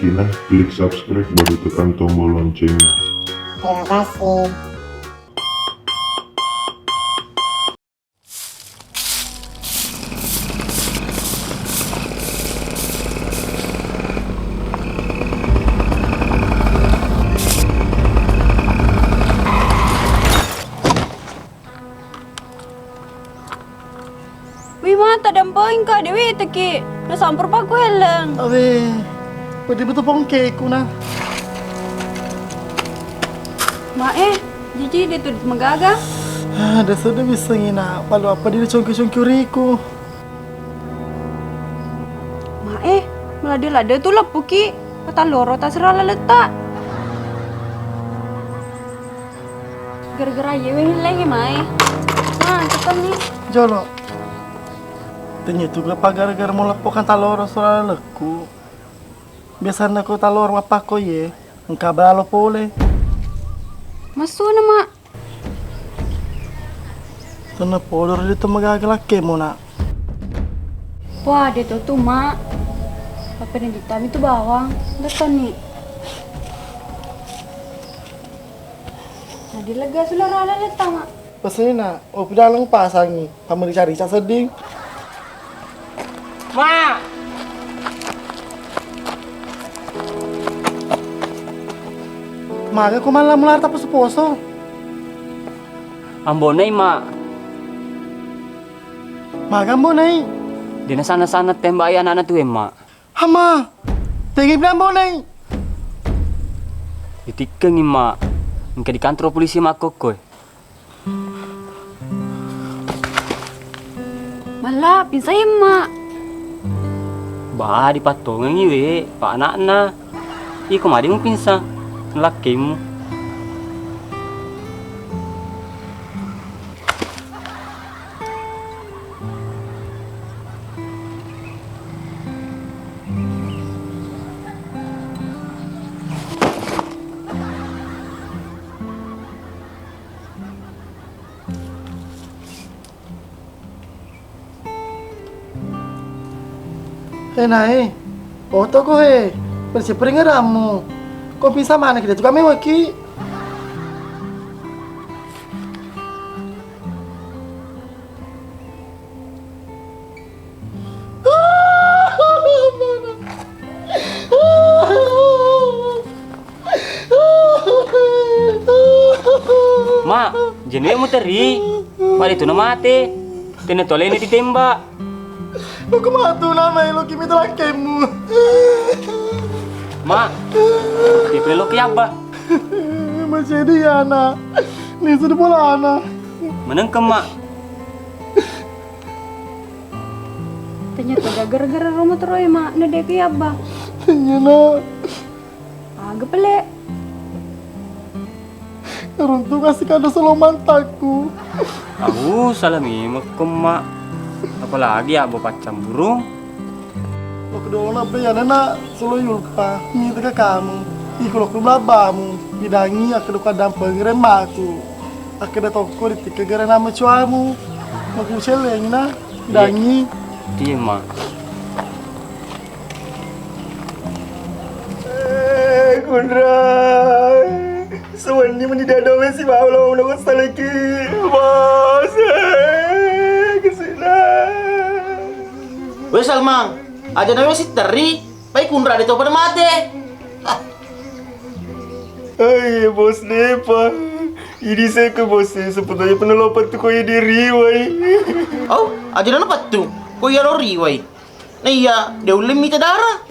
Tina, klik subscribe baru tekan tombol loncengnya. Terima kasih. Wih mata dan poin kak Dewi teki nasampur paku helang. Abe, pwede ba ito pong cake ko na? Ma Jiji dia tu magaga. Dasa na bisa ngina, palo apa di chongki-chongki riko. Ma melada tu lah puki. Kata loro tak serala letak. Gara-gara yewe hilang ma Ma cepat nih. Jolo. Tanya juga pa gara-gara mo lapokan taloro sa lalagku. Biasanya ko taloro mapako ye, ang kabralo pole. Masuk na ma. Ito na po, loro dito magagalaki mo na. Wah dia tu ma. Apa yang ditam itu bawang. Dekat nih. Nah dilega sudah rala letak ma. Pasal na, o pidalang pasangi, pamali cari sa seding. Ma! Maga ko man lang mula tapos sa poso. Ambonay, ma. Maga mo na eh. Di na sana-sana tembayan na tu, ma. Hama, tingin na mo na eh. Itikang, ma. Angka di kantor polisi makokoy. Malah pinsay ma. Bah, di patungan iwe. Pa anak na. Iko madi mo pinsa. Laki mo. Na eh. Oto ko eh. Persipring nga mo. Kung pinsa mana kita juga may waki. Ma, jenuh mo teri. Mali tu na mate. Tinatole ni ditembak. Lo kumato na may lo kimi talakay mo. Ma, di pelok ya ba? Masih di ana. Ni sudah bola ana. Menang ke ma. Ternyata gara-gara rumah teroy ma. Nadeki abah. Iya na. Agak pelek. Runtung kasih kado soloman taku. Aku salami ke ma. Apalagi ya bapak burung. Lo kedua na be yana na solo yulpa. Ni teka kamu. Iko lo kublabamu. Bidangi aku do kadang pengrem aku. Aku da toko di tika gara nama cuamu. Maku celeng na. Dangi. Iya ma. Kundra. Sewani menidadome si bawlo lo salaki. Bos. Kesina. Wes Salmang, aja nawe si teri, pai kundra dito pada mate. Ay, bos Nepa. Ini saya ke bos sepertinya penelopat tu kau diri, wai. Oh, aja na patu. Ko yaro riway. Na iya, dia ulim mita darah.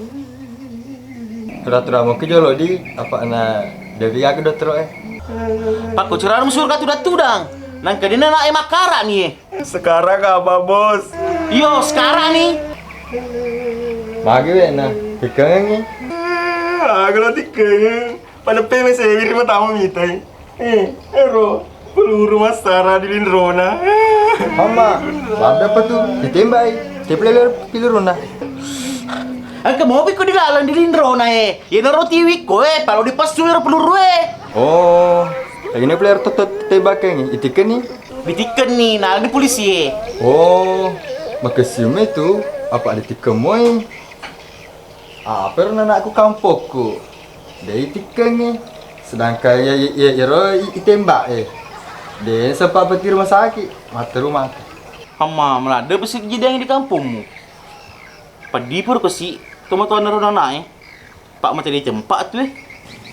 Tura-tura mo kejolo di apa na dari aku dokter Pak ko cerah musur ka tudang. Nang kadina na ay makara ni. Sekarang apa, bos? Yo, sekarang nih. Bagi we na ikang ni. Aku nanti ke pada peme saya birima tamu mitai. Ero peluru mas Sarah di Lindrona. Mama, babda apa tu? Ditembai. Tepleler piluruna. Ang kamobi ko dilalang di Lindro na eh. Yan ang rotiwik ko eh. Palo di pasulir peluru eh. Oh, lagi ni player tot tebak ni. Itikan ni. Bitikan nih, nah di polisi eh. Oh, makasium itu apa ada tiga moy? Apa anak aku kampungku. Dia tikengnya. Sedangkan itembak Dia sempat pergi rumah sakit. Mata rumah. Hama melada pasti kejadian di kampungmu. Padi pur kesi tomat warna rona naik. Pak mata dia cempak tu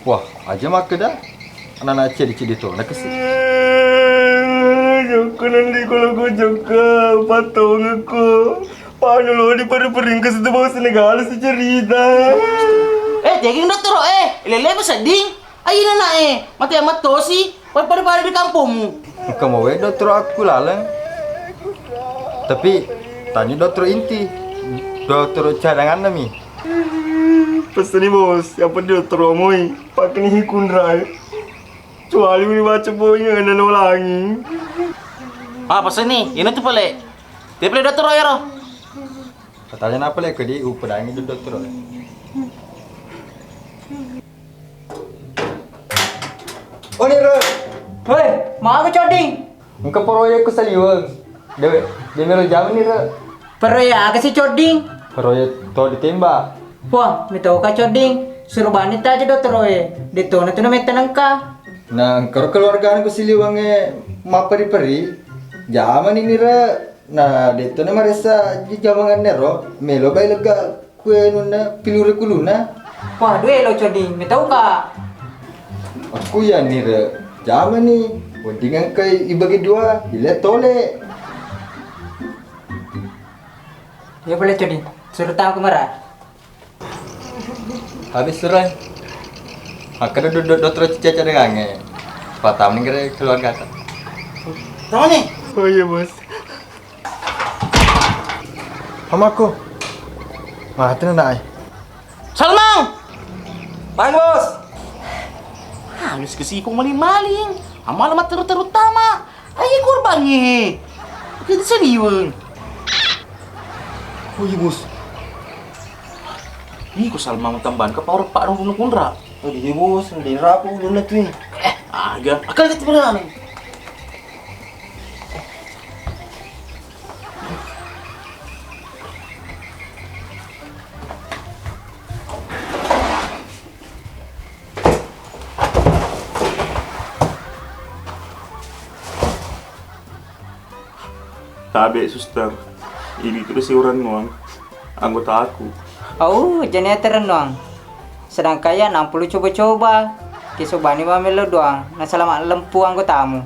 Wah, aja makan dah. Anak-anak cedi-cedi tu nak kesini. Joko nanti kalau gue joko patung aku. Paano lo di pari-paring ke situ bawa Senegal secerita. Jaging dokter lele apa seding? Ayo nana mati amat tosi. Pada di kampungmu. Kau mau dokter aku lalang. Tapi tanya dokter inti. Dokter cadangan nami. Pesan ni bos, yang penting dokter omoi. Pakai ni hikundrai. Cuali ni baca boynya kena nolangi. Pesan ni, ini tu pale. Dia pale dokter ya roh. Katanya apa lagi di upadangi dokter. Oh ni Ro. Hei, mau aku coding. Engkau proyek ku saliwang. Dia melo jam ni Ro. Pero ya, kasi coding. Proyek to ditembak. Wah, mitaw ka coding. Suruh banit aja dokter oye. Dito na to na may tanang ka. Nah, engkau keluarga ku siliwang mapari-pari. Zaman ini Ro. Nah, dito na maresa di jamangan nero. Melo bay lega kue nuna pilure kuluna. Wah, dua lo coding. Mitaw ka. Aku ya ni Ro. Zaman ni. Pentingan kai ibagi dua. Bila tole. Ya boleh coding. Suruh tahu kemarah. Habis surai. Akan duduk dokter caca dengannya. Patam ni kira keluar kata. Tahu ni? Oh iya bos. Hamaku. Mati nak. Salmang! Bang bos. Habis kesikong maling-maling. Amal alamat terutama. Ayo korbannya. Kita seliwang. Oh iya bos. Ih, ko Salmang tambahan ka pa pak nung kunra. Oh iya bos. Hindi rapo ulo na tu. Aga. Akal kita pala nih. Tabe, suster. Ini tuh si orang nuang. Anggota aku. Oh, janitor doang. Sedang kaya 60 coba-coba. Kisobani mamelo doang. Nasalamat lempu anggotamu.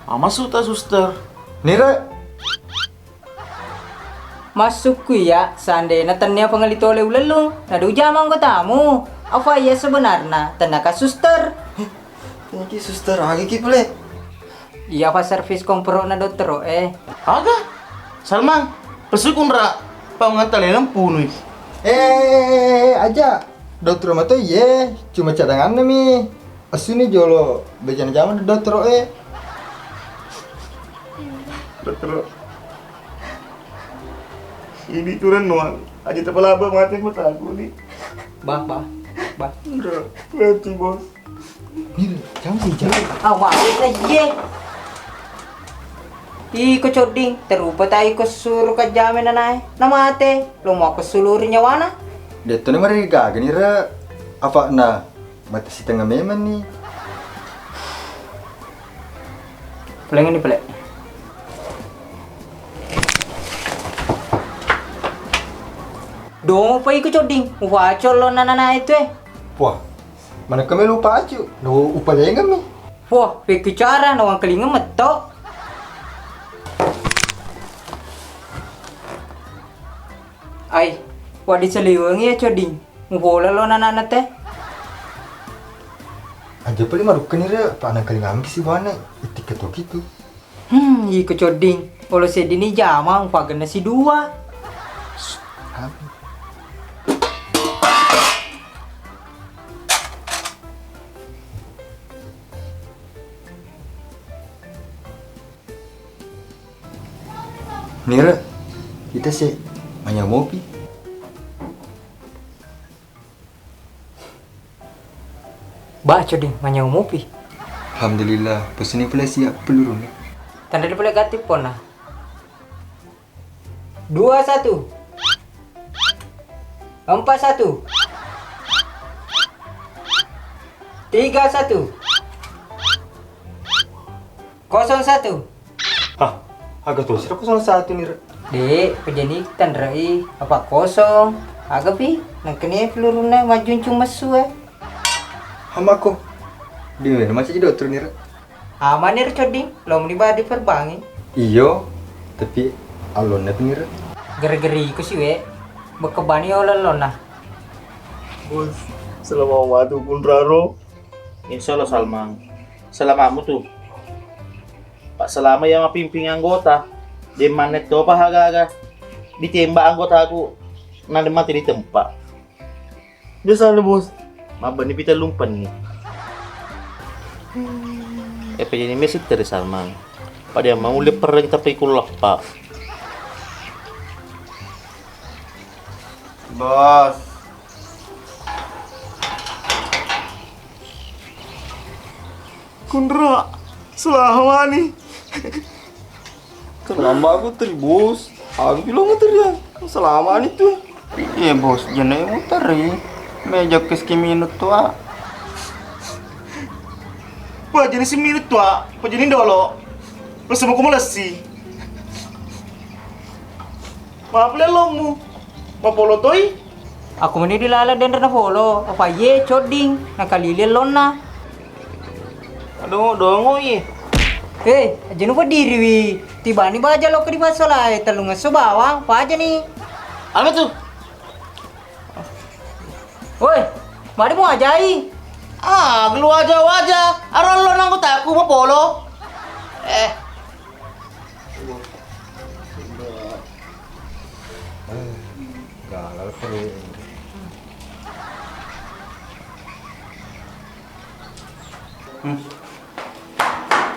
Masuk ta suster. Nira. Masuk ku ya, seandainya tanya pengalito oleh ulelu. Nadu jam anggotamu. Apa ya sebenarnya? Tanda ka suster. Ini suster lagi ki pule. Iya pa servis kompro na dokter Aga. Salmang, pesu kunra. Pangantalin lempu nih. Aja. Dokter mah tuh ye, cuma cadangan nih. Asuni jolo bejan zaman dokter Dokter. Ini turun nuang. Aja tepalaba mati mata aku nih. Bah. Enggak, mati bos. Nira, jangan. Awak na ye. Iko coding, terupa tayo ko suruh ka jamin na nae. Namate, lumo ko sulurin nyawana. Dito na mariga, ganira. Apa na? Mati si tengah meman nih. Pulang ini pelek. Dong pa iko coding, wacol lo na itu Wah, mana kami lupa aja. No upaya kami. Wah, cara nawang kelinga metok. Ay, wadi seliwang ya coding. Mubola lo nana teh. Aja paling maruk kanira, pa nang kalingam si bana. Itik ketok gitu. Iko coding. Kalau sedini jamang pagen nasi dua. Nira, kita sih hanya mopi. Baca ding, manyau mopi. Alhamdulillah, pesan pula siap peluru nih. Tanda di pula gatip pon lah. 2-1. 4-1. 31 01. Ah, agak tuh sih aku salah satu nih. Dek, pejanitan rai apa kosong? Agak pi, nang kene peluruna majun cuma suwe. Hamaku. Di mana masih jadi dokter nih? Aman nih coding, lom di badi perbangi. Iyo, tapi alon nih nih. Gara-gari ku sih we, bekebani oleh lona. Bos, selama waktu pun raro. Insya Allah Salmang. Selamamu tuh. Pak selama yang mapimping anggota. Di mana tuh apa haga-haga ditembak anggota aku. Nanti mati di tempat. Biasa nih bos. Maba nih kita lumpan nih. Jadi mesej dari Salman. Pak dia mau leper kita pikul lah Pak. Bos. Kundra, selama nih. Selama aku teri bos. Aku bilang teri ya. Selama itu. Iya bos, jangan yang teri. Meja keskiminut tua. Wah, jenis minut tua. Apa jenis dolo? Terus sama kumulasi. Maaf lelomu. Mapolo toy. Aku meni dilala dan rena polo, apa ye coding, nakalilin lona. Aduh, dongo ye. Jenu berdiri wi. Tiba ni baja lo ke di masalah, telungan sebawa, apa aja nih? Apa tuh? Woi, mari mau ajai. Ah, gelu aja wajah. Aron lo nanggut aku mau polo. Galal perlu.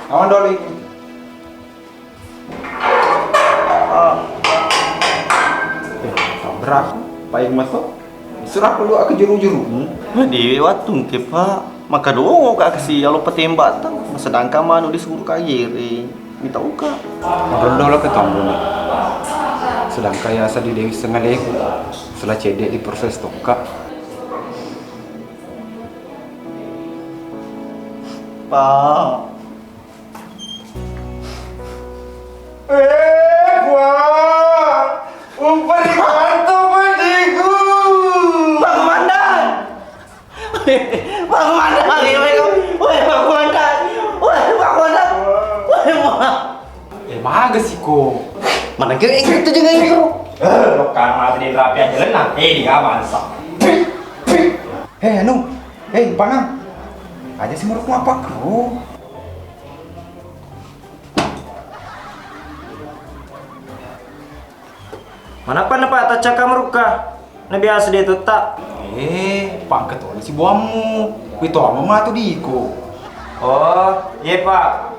Awan doli. Berapa? Paling masuk. Surah perlu aku juru-juru. Di waktu ke Pak, maka doang kak kasih kalau petembak tang, sedangkan manu disuruh kayeri, minta uka. Merendah lah ketemu nih. Sedangkan ya asa di Dewi setengah leku, setelah cedek di proses toka. Pak, Wah, umpan di kantor padiku. Pak Komandan, Pak Komandan, woi Pak Komandan, woi Pak Komandan, woi Maga sih ko. mana kau ingin itu juga itu? Bukan mati di terapi aja lenang. Di aman sak. Anu, panang. Aja sih menurutmu apa kau? Mana pak tak cakap meruka. Nah biasa dia tuh tak. Pak ketua si buamu. Itu apa mah tuh diiko. Oh, iya pak.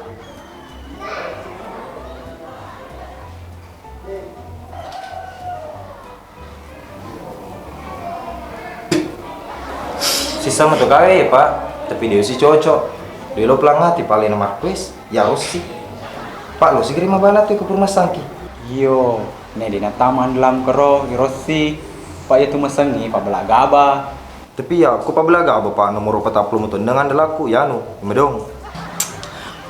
Sisa mah tuh kawe ya pak. Tapi dia sih cocok. Dia lo pelang hati paling nomor kuis. Ya harus sih. Pak lo sih kirim apa tuh ke rumah sakit. Iyo, dina taman dalam kero, irosi. Pak itu mesengi, pak belagaba. Tapi ya, aku pabelaga apa pak nomor 40 itu dengan delaku ya nu, medong.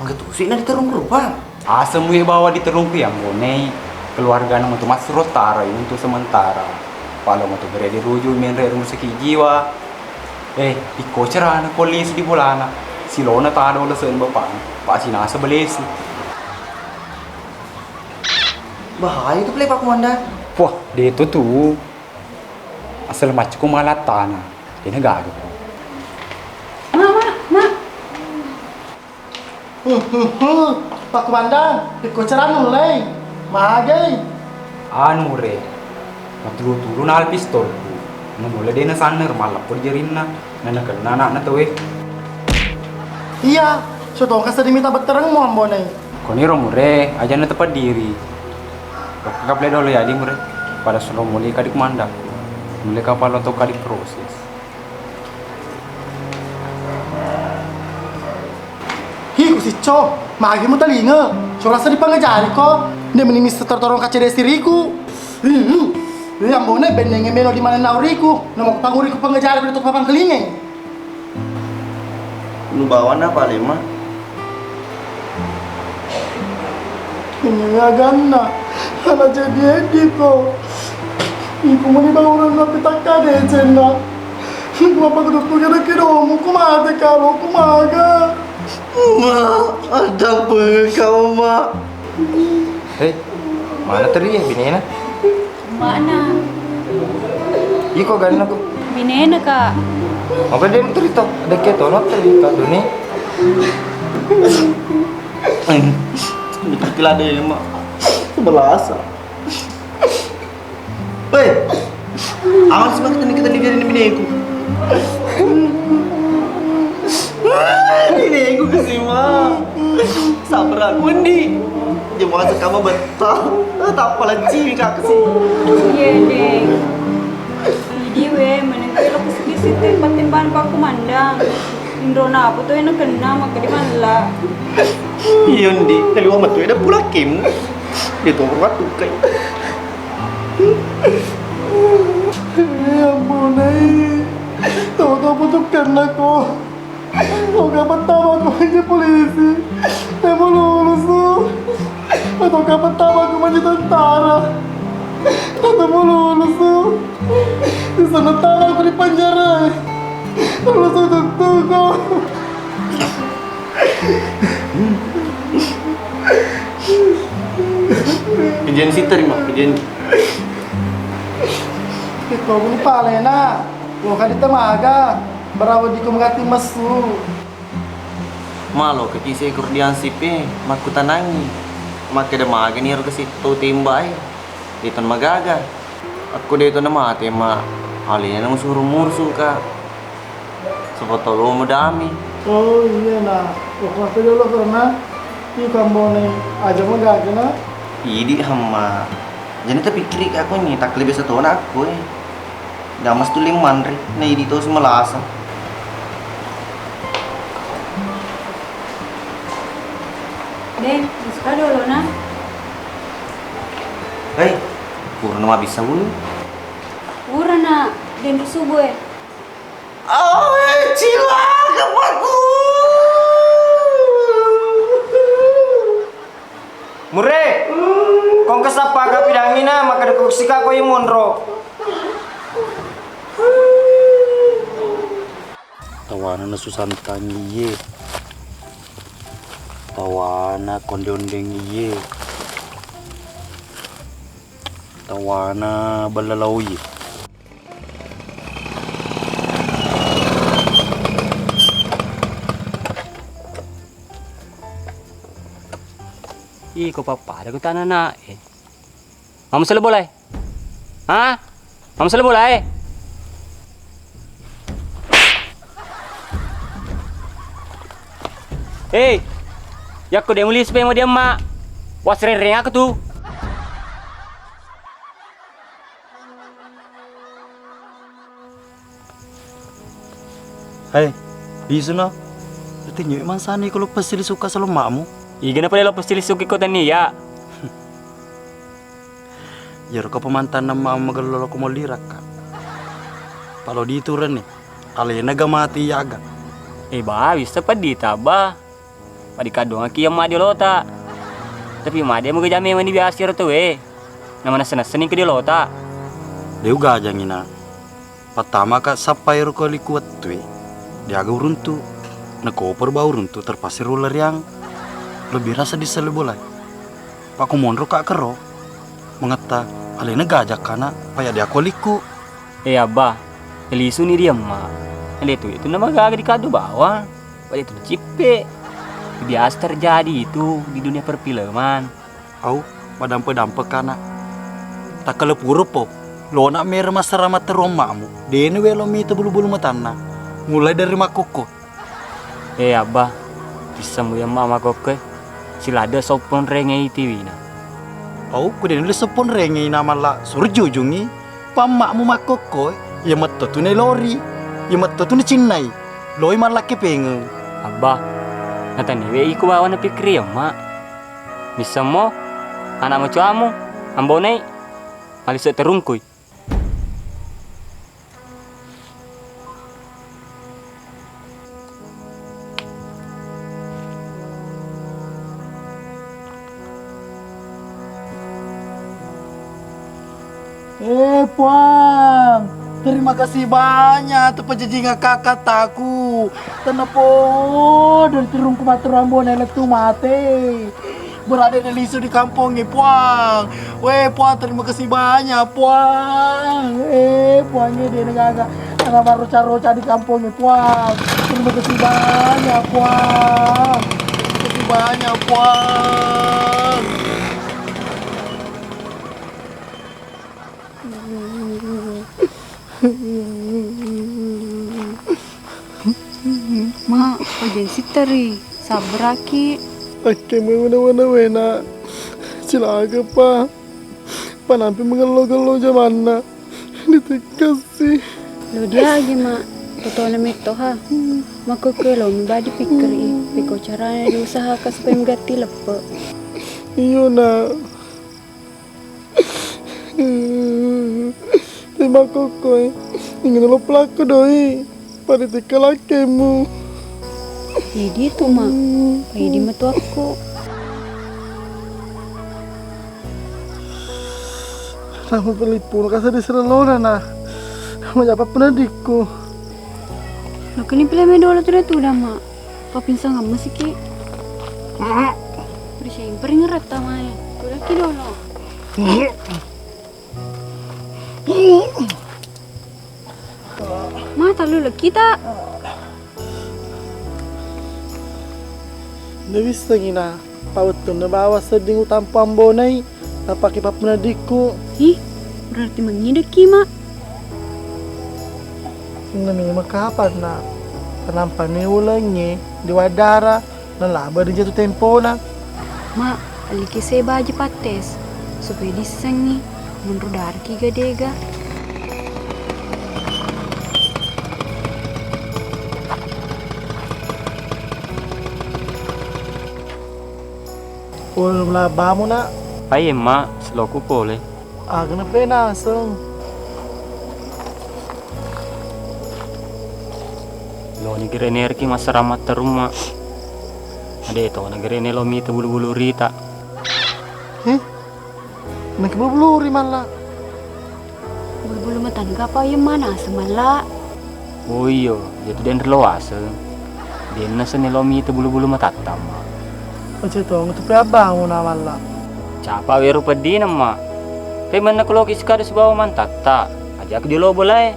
Enggak tuh sih nanti terung rupa. Asem we bawa di terungku yang bonei. Keluarga nang untuk mas rotara ini untuk sementara. Kalau mau tuh berada rujuk menre rumah sakit jiwa. Dikocer anak polisi di bulana. Si Lona tak ada ulesan bapak. Pak Sinasa belesi. Bahaya itu play Pak Komandan. Wah, dia itu tuh asal macku malah tanah. Dia gagal. Pak Komandan, dikoceran mulai. Magai. Anu re. Matulu-tulu na pistol. Mulai dia na saner malah perjerimna. Nana kena anak na tuh. Iya, so tongkas tadi minta berterang mau ambonai. Koni romure aja na tepat diri. Kakak play dulu ya di mure. Pada suruh mulai kadik mandak. Mulai kapal untuk kadik proses. Hi, ku si Co, magi mo talinga. So rasa di pangajari ko, dia menimis tertorong kaca desiriku. Yang bona benengnya melo di mana nauriku, nomok panguriku pangajari pada tukang kelingeng. lu bawa apa lema? Ini agana, anak jadi edito. Iku mau nih orang napi takkan deh cina. Kenapa kedua kira kira ku mati kalau ku maga. Ma, ada apa kau ma? Mana tadi ya binena? Mana? Iko ganna ko. Binena Kak. Apa dia cerita? Ada ketonot tadi kak Doni. Kila deh ma. Sebelasa. Hei, awas banget nih kita biarin bineku. Bineku kesini ma. Sabar aku nih. Jangan kamu betah. Tak apa lagi kak kesini. Iya deh. Jadi menengke lo kesini tempat tempat aku mandang. Indrona apa tuh yang kena maka di mana? Iya ndi, dari wama tuh ada pula kim. Dia tuh waktu kayak. Ya ampun, tahu-tahu butuhkan aku. Kau gak pertama aku aja polisi. Saya mau lulus tuh. Atau gak pertama aku menjadi tentara. Atau mau lulus tuh. Di sana tahu aku di penjara. Lulus untuk tunggu. Kejadian sih terima kejadian. Kau pun palena. Kau kan di temaga. Berawat di kumgati masu. Malo keti ekor di ansipe, maku tanangi. Maka ada maga nih harus situ timbay. Dito magaga. Aku dito na mati ma. Halina nang suruh mursu ka. Sepotolo mo dami. Oh iya nah. Waktu dulu karena di kambone aja magaga na. Idi hama. Jadi tapi kiri aku nih tak lebih satu aku Damas tuh liman ri. Nah idi tuh semelasa. Deh, suka dulu nah. Hei, kurang mah bisa bulu. Urana, den subuh. Oh, cila kepaku. Mure, kong kesapa ka pidangina maka dekusika ko yung monro. Tawana na susantan iye. Tawana konde-ondeng iye. Tawana balalaw iye. Iko papada ko tanah na Mama sila boleh? Ha? Mama sila boleh? Hey, yak ko demuli supaya mau dia mak. Was reng aku tuh. Hei, isu na. Tinggi emang sana kalau pasti suka sama makmu. Iya kenapa lo pasti suki kota nih ya? Ya kau pemantan nama magalolo ko mau lirak kan. Kalau di itu nih, kalian agak mati ya agak. Bah, bisa pa di taba. Padikadong aki yang madi lota. Tapi madi mo gajami mani biasa tuh Nama nasa-nasa ke di lota. Dia juga aja ngina. Pertama kak sampai ro kali kuat tuh. Dia agak runtuh. Nakoper bau runtuh terpasir ular yang lebih rasa disel bola. Pak Kumonro kak kero. Mengata alena gajak kana paya dia koliku. Abah. Elisu ni dia mak. Itu nama gaga di kado bawah. Pada itu cipe. Biasa terjadi itu di dunia perfilman. Au, madampe-dampe kana. Tak kelepuro po. Lo nak merah masaramat teromamu. Dene welo mi itu bulu-bulu matana. Mulai dari makoko. Abah. Bisa mu yang mama koke. Sila ada sopon renge itu wina. Au, kudene le sopon renge nama la surjujungi. Pamakmu makoko. Ya mato tu ne lori. Ya mato tu ne cinnai. Loi malaki pengen. Abah. Nataniwe iku bawa na pikri ya mak. Bisa mo. Anak mo cuamu. Ambonai. Malis terungkuy. Puang, terima kasih banyak tu penjajingan kakak taku. Tenepo dan terung kumaturambon elek tu mate. Berada di lisu di kampung ni Puang. Puang, terima kasih banyak Puang. Puang ni dia negara nama roca-roca di kampung ni Puang. Terima kasih banyak Puang. Terima kasih banyak Puang. Mak, urgensi teri. Sabar aki. Oke, mana wena. Silaga pa. Panampi mengeluh-geluh jamana. Ditekasi. Lo dia lagi mak. Toto na mito ha. Makukelo mi badi pikir piko caranya diusaha ka supaya mengganti lepe. Iyo na. Terima kokoy. Ingin lo pelaku doi. Pada tika lakemu. Jadi itu mak. Jadi metu aku. Nama pelipur kasih di serelona nah. Menyapa penadikku. Lo kini pilih medola tu dah mak. Papin sangat masih ki. Bersih peringat tamanya. Udah ki dolo. Mata lu kita. Nggak bisa gina. Pawat tu na bawa seding utang pambonai. Napaki pa penadikku. Ih, berarti mengidek ki mak. Namanya kapan na? Kenapa ni ulangnya di wadara dan laba di jatuh tempo na? Mak, aliki saya baju pates supaya disengi menurut darki gadega. Ulung laba mo na. Ay, mak, sloku pole. Kenapa na seng? Lo ni gerener ki masaramat teruma. Ada itu, nagerene lo mita bulu-bulu rita. Nak bulu-bulu malah. Bulu-bulu matan apa yang mana semala? Oh iya, jadi den lo asa. Den nasa ni lo mita bulu-bulu matatam. Macam tu, untuk abang mo na malah. Capa weru pedi nama. Kay man nakulokis ka sa bawa man tata. Ajak di lo boleh.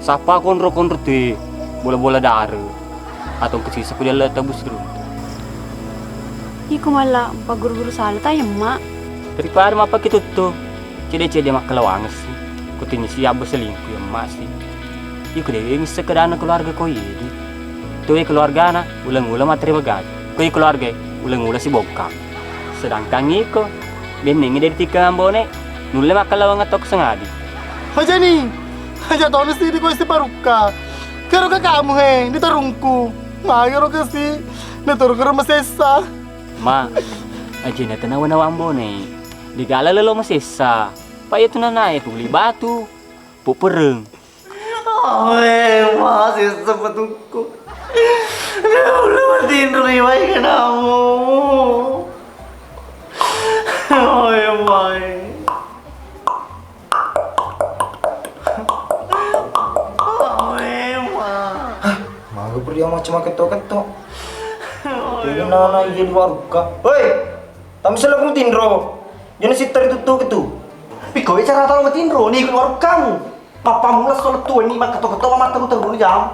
Sapa konro ti bola-bola dare. Atau kesisa ko dala tabus dulu. Iku mala pag guru-guru sala tayo mak. Daripada mapa kita tu. Cede-cede mak kalawangas sih. Kutinya siapa selingkuh yang masih. Iku deh ini sekedar keluarga ko ini. Tuh keluarga na ulang-ulang materi bagaj. Kau keluarga ulang-ulang si bokap. Sedangkan iko benengi dari tiga ambone nulle makalawang atok sengadi. Aja nih, aja tahu nasi di kau si paruka. Kero ka kamu di tarungku. Kero ka si, natarung ka masesa. Ma, aja na tanawa-nawa ambone. Di gala lalo masesa. Pa itu nanay tuli batu, pupereng. Masih sepetuku. Belum tidur nih baik kamu. Mai. Malu pergi macam ketok-ketok. Jadi nana iya di waruka. Hei, tak bisa lakukan tindro. Jangan sitar itu tuh. Piko cara tahu ngetindro nih keluar kamu. Papa mula soal tua ini mak ketok-ketok mata terus jam.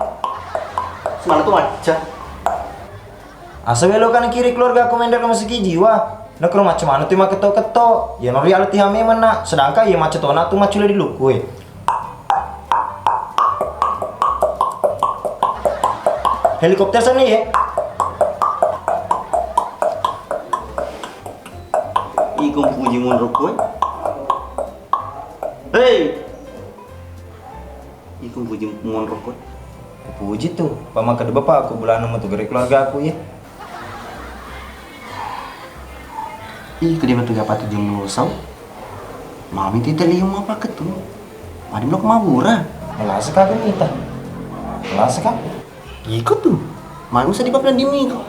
Semalam tuh aja. Asa belokan kiri keluarga komander kamu segi jiwa. Nak rumah macam mana tuh mak ketok-ketok. Ya no reality hame mana. Sedangkan ya macam tona tuh macule di luku. Helikopter sana ya. Ikum puji mundur kue. Hei. Ikum puji mundur kue. Puji tuh, paman kedua bapak aku bulan nama tuh dari keluarga aku ya. Ih, kedua tuh gak patut jumlah sau. Mami tita lium apa ketu? Madi blok mabura. Melasa kagak minta. Melasa kagak. Ikut tuh. Manusia di papan dimi kok.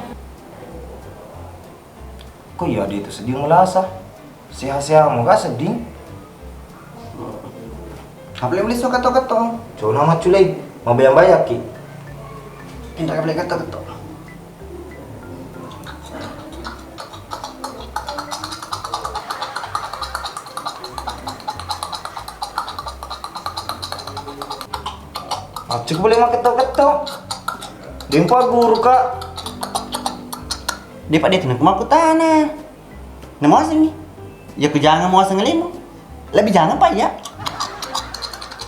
Kok ya dia itu sedih melasa. Sehat-sehat mau gak sedih. Apa boleh suka ketok-ketok? Cuma nama culai, mau bayang-bayang ki. Kita boleh ketok-ketok. Acuk boleh mak ketok-ketok. Dempa guru kak. Dia pak dia kena kumaku tanah. Nama sini. Ya ku jangan mau sengelimo. Lebih jangan pak ya.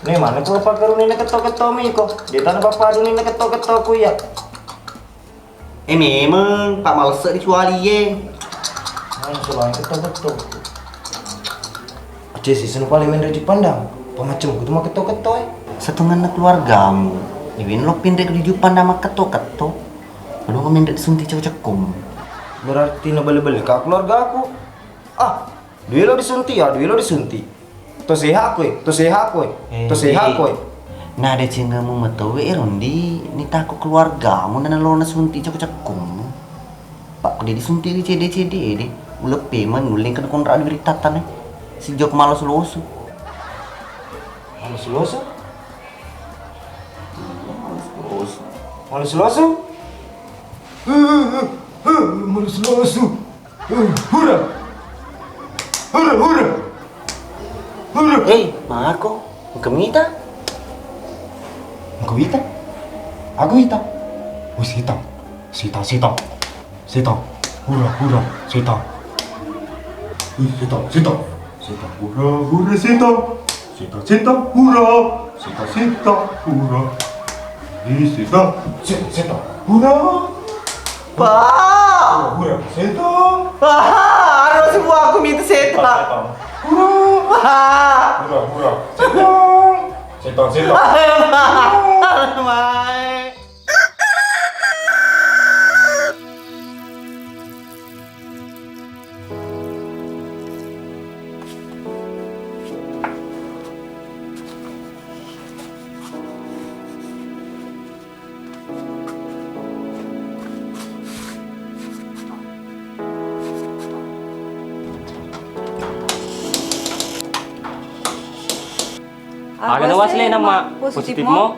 Nih mana kau pakai runina ketok-ketok miko? Dia tanah bapak runina ketok-ketok ku ya. Memang pak males dicuali ye. Nah, selain ketok-ketok. Aja sih senu paling main di pandang. Pemacam ku tu mak ketok-ketok. Setengah keluargamu. Iwin lo pindah ke dijupan nama ketok-ketok. Lalu ngomong disuntik cek-cekum. Berarti nak beli-beli kak keluarga aku. Ah, duit lo disuntik ya, duit lo disuntik. Tu sehat kowe, tu sehat kowe, tu sehat kowe. Nah, ada cengga mau metowe Rondi, ni takut keluargamu dan lo nasuntik cek-cekum. Pak dia disuntik CD deh. Ulepe man nguling kan kontrak diberitatan eh. Si Jok malas losu. Malas losu? Malas losu? Malas losu. Hura. Hura, hura. Hura. Mako, kemita. Aku hitam. Aku hitam. Wis hitam. Sita. Hura, sita. Sita. Hura, sita. Sita, hura. Sita, hura. Sita. Hura. Pak! Hura, sita. Harus semua aku minta setan. Hura. Sita. Mai. Aga na wasle nama positif mo.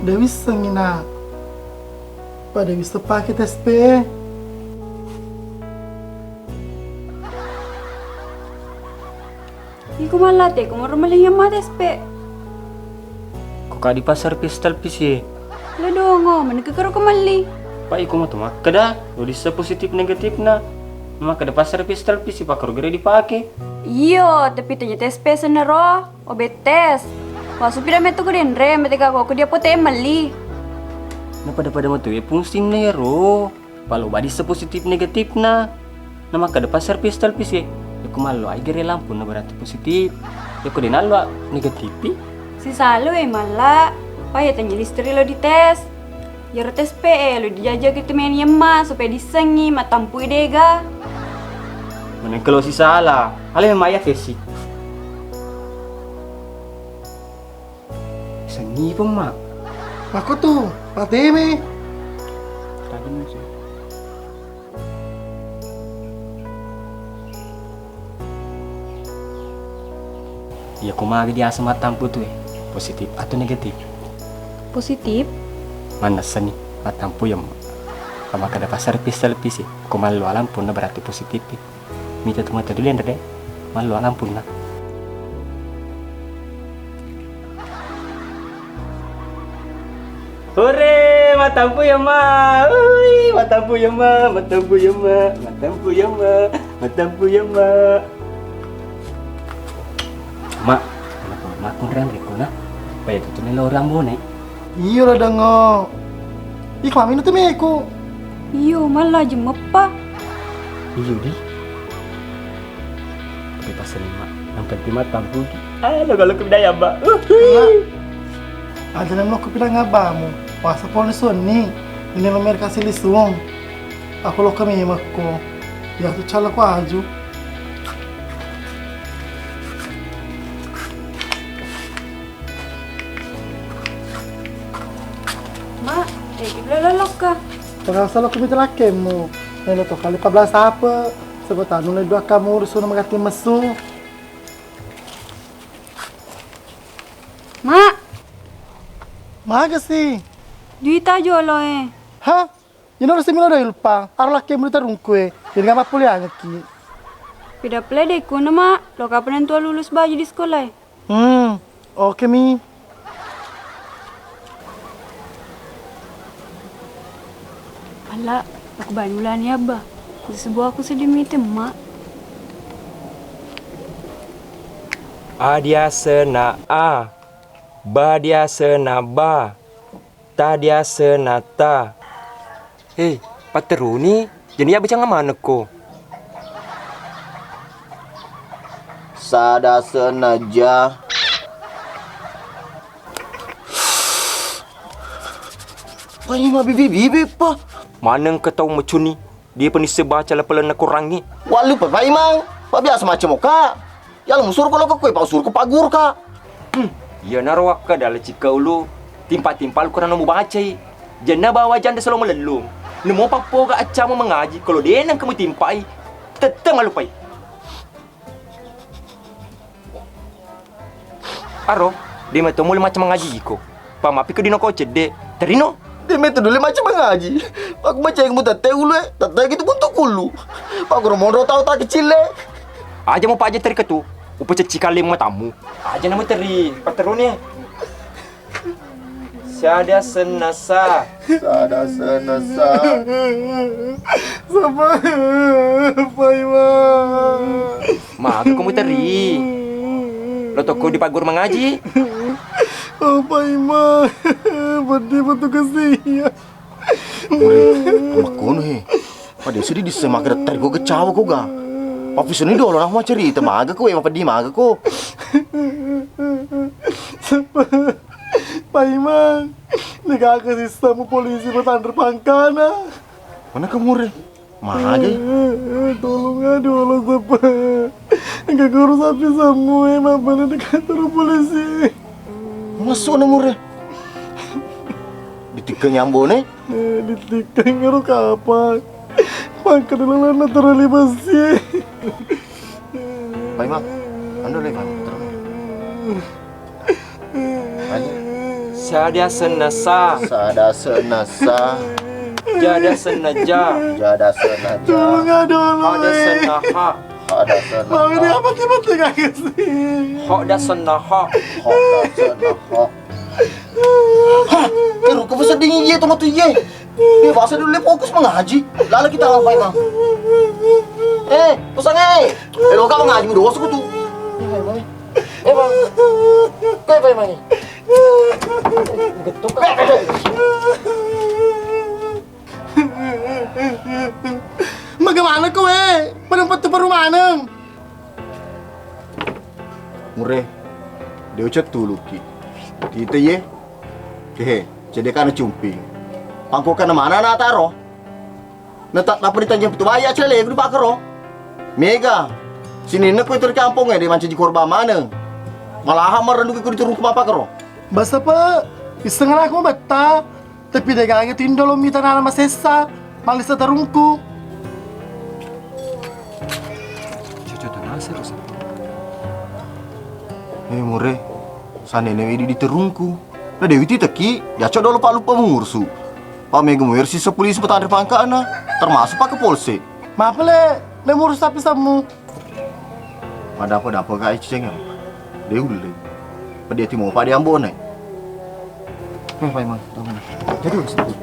Dewi sengina. Pa Dewi sepakai TSP. Iku malate, ko marumaling yung mga despe. Kuka di pasar pistol pisi. Ladongo, managkakaro ka mali. Pa iku mo tumak kada. Udah sa positif negatif na. Maka kada pasar pistol pisi pa karugere dipake. Iyo, tapi tanya tes pesa na ro, o betes. Wasu pirameto ko din re, matega ko dia pote mali. Napada-pada mo tuwi pungsin na yaro. Palo ba di sa positif negatif na. Nama kada pasar pistol pisi. Iku malo ay gere lampu na berarti positif. Iku din alwa negatif. Si Salo mala. Paya tanya listri lo di tes. Yaro tes pe, lo dijajah gitu main yema supaya disengi matampu dega. Mana kalau si salah, hal yang maya fisik. Sengi pun mak. Aku tuh, Pateme. Tadi macam. Ya kumagi dia sama tampu tuh positif atau negatif. Positif? Mana seni matampu yang sama kada pasar pistol pisi. Kumalu alam pun berarti positif. Minta teman dulu yang deh, malu alam pun lah. Hore, matampu ya ma, matampu ya ma, matampu ya ma, matampu ya ma, matampu ya ma. Ma, mak kun reko na, paya tu ni lo rambone. Iyo lah dango. Iko amin tu meko. Iyo, malah jemepa. Iyo di. Pasal mak, yang penting mak tampu. Kalau kebudaya ba. Ada nama aku bilang ngabamu. Pasa pon sonni. Ini nomor kasih lisung. Aku lo kami makko. Ya tu chala ko aju. Ma, gibla lalok ka. Pagkasal ako mitala kemo. Nelo to kali 14 apa. Sebab tanu na dua kamu rusuh na magati masu. Mak, Maga sih. duit aja lo eh. Ha? Yan harus simula dahil pa. Araw laki mo tarong ko eh. Yan nga mapulihan ki. Pida pledek ko na mak, lo kapan tua lulus baju di sekolah. Oke mi. Ala, aku banulan ya bah. Sebuah aku sedih mite mak. Adia sena a, ba dia sena ba, ta dia sena ta. Hei, pateru ni, jadi apa jangan mana ko? Sada senaja. Pai ma bibi pa. Mana kau tahu macam ni? Dia pun baca lapalan nak kurangi. Walu pa pai mang. Pa biasa macam ka. Yang musur ko lo ko pa usur ko pagur ka. Ya narawak ka dalam cika ulu. Timpa-timpal kurang mau baca. Jana bawa janda selalu melelung. Nemu papo ka aca mau mengaji. Kalau dia nang kamu timpai, tetap malu pai. Aro, dia macam mula macam mengaji ko. Pamapi ke dino kau cedek. Terino. Dia metode macam mengaji. Aku baca yang muda ulu tata gitu pun kulu. Pak guru mondro tahu tak kecil Aja mau paja teri ketu. Upa cecikali matamu. Aja nama teri. Pateru ni. Sada senasa. Sada senasa. Sama. Pai ma. Ma, kamu teri. Lo toko di pagur mengaji. Oh pai ma. Badi betul kasihan. Amak kono he. Pada sudi di semagra teri ko kecawa ko ga. Papi suni dolo nak mau cerita maga ko, emang pedi maga ko. Pai ma. Nagkakasih sama polisi bertandar pangkana. Mana kamu re? Maga. Tolong sapa. Enggak guru sapi semua emang benar di kantor polisi. Masuk na mure. Ditikang nyambo ne? Ditikang ngaro kapan? Pangkat dalam naturalisasi. Pai mak, ando le pai. Sada senasa. Sada senasa. Jada senaja. Jada senaja. Tolong dulu. Ada senaha. Ada senaha. Mau ini apa tiba-tiba kakak sih? Hok da senaha. Hok da senaha. Hah, keru kau bisa dingin ye tomat ye. Dia bahasa dulu fokus mengaji. Lalu kita ngapain mang? Pusang lo kamu ngaji mu dosa tu. Bang. Kau apa mang? Getuk. Bagaimana kau Penempatan perumahan. Mure, dia ucap dulu ki. Kita ye, jadi kan cumping. Pangko kan mana na taro? Natak na paritan jam tu bayar cile di bakaro. Mega, sini nak kau terkampung di manci di korban mana? Malah hamar rendu kau di turun apa karo? Basta pa, isang anak mo bata. Tapi dagang tindolo mita na masesa. Malis sa tarungku. Mure, sana newi di terungku. Nah dewi ti teki, ya coba dulu pak lupa mengursu. Pak mega mengursi sepolisi petani pangkana, termasuk pak ke polisi. Maaf le, ngurus tapi samu. Pada apa kaya cengeng. Dia udah le. Pada dia mau pada ambon nih. Pak Imam, tahu mana? Jadi urus itu.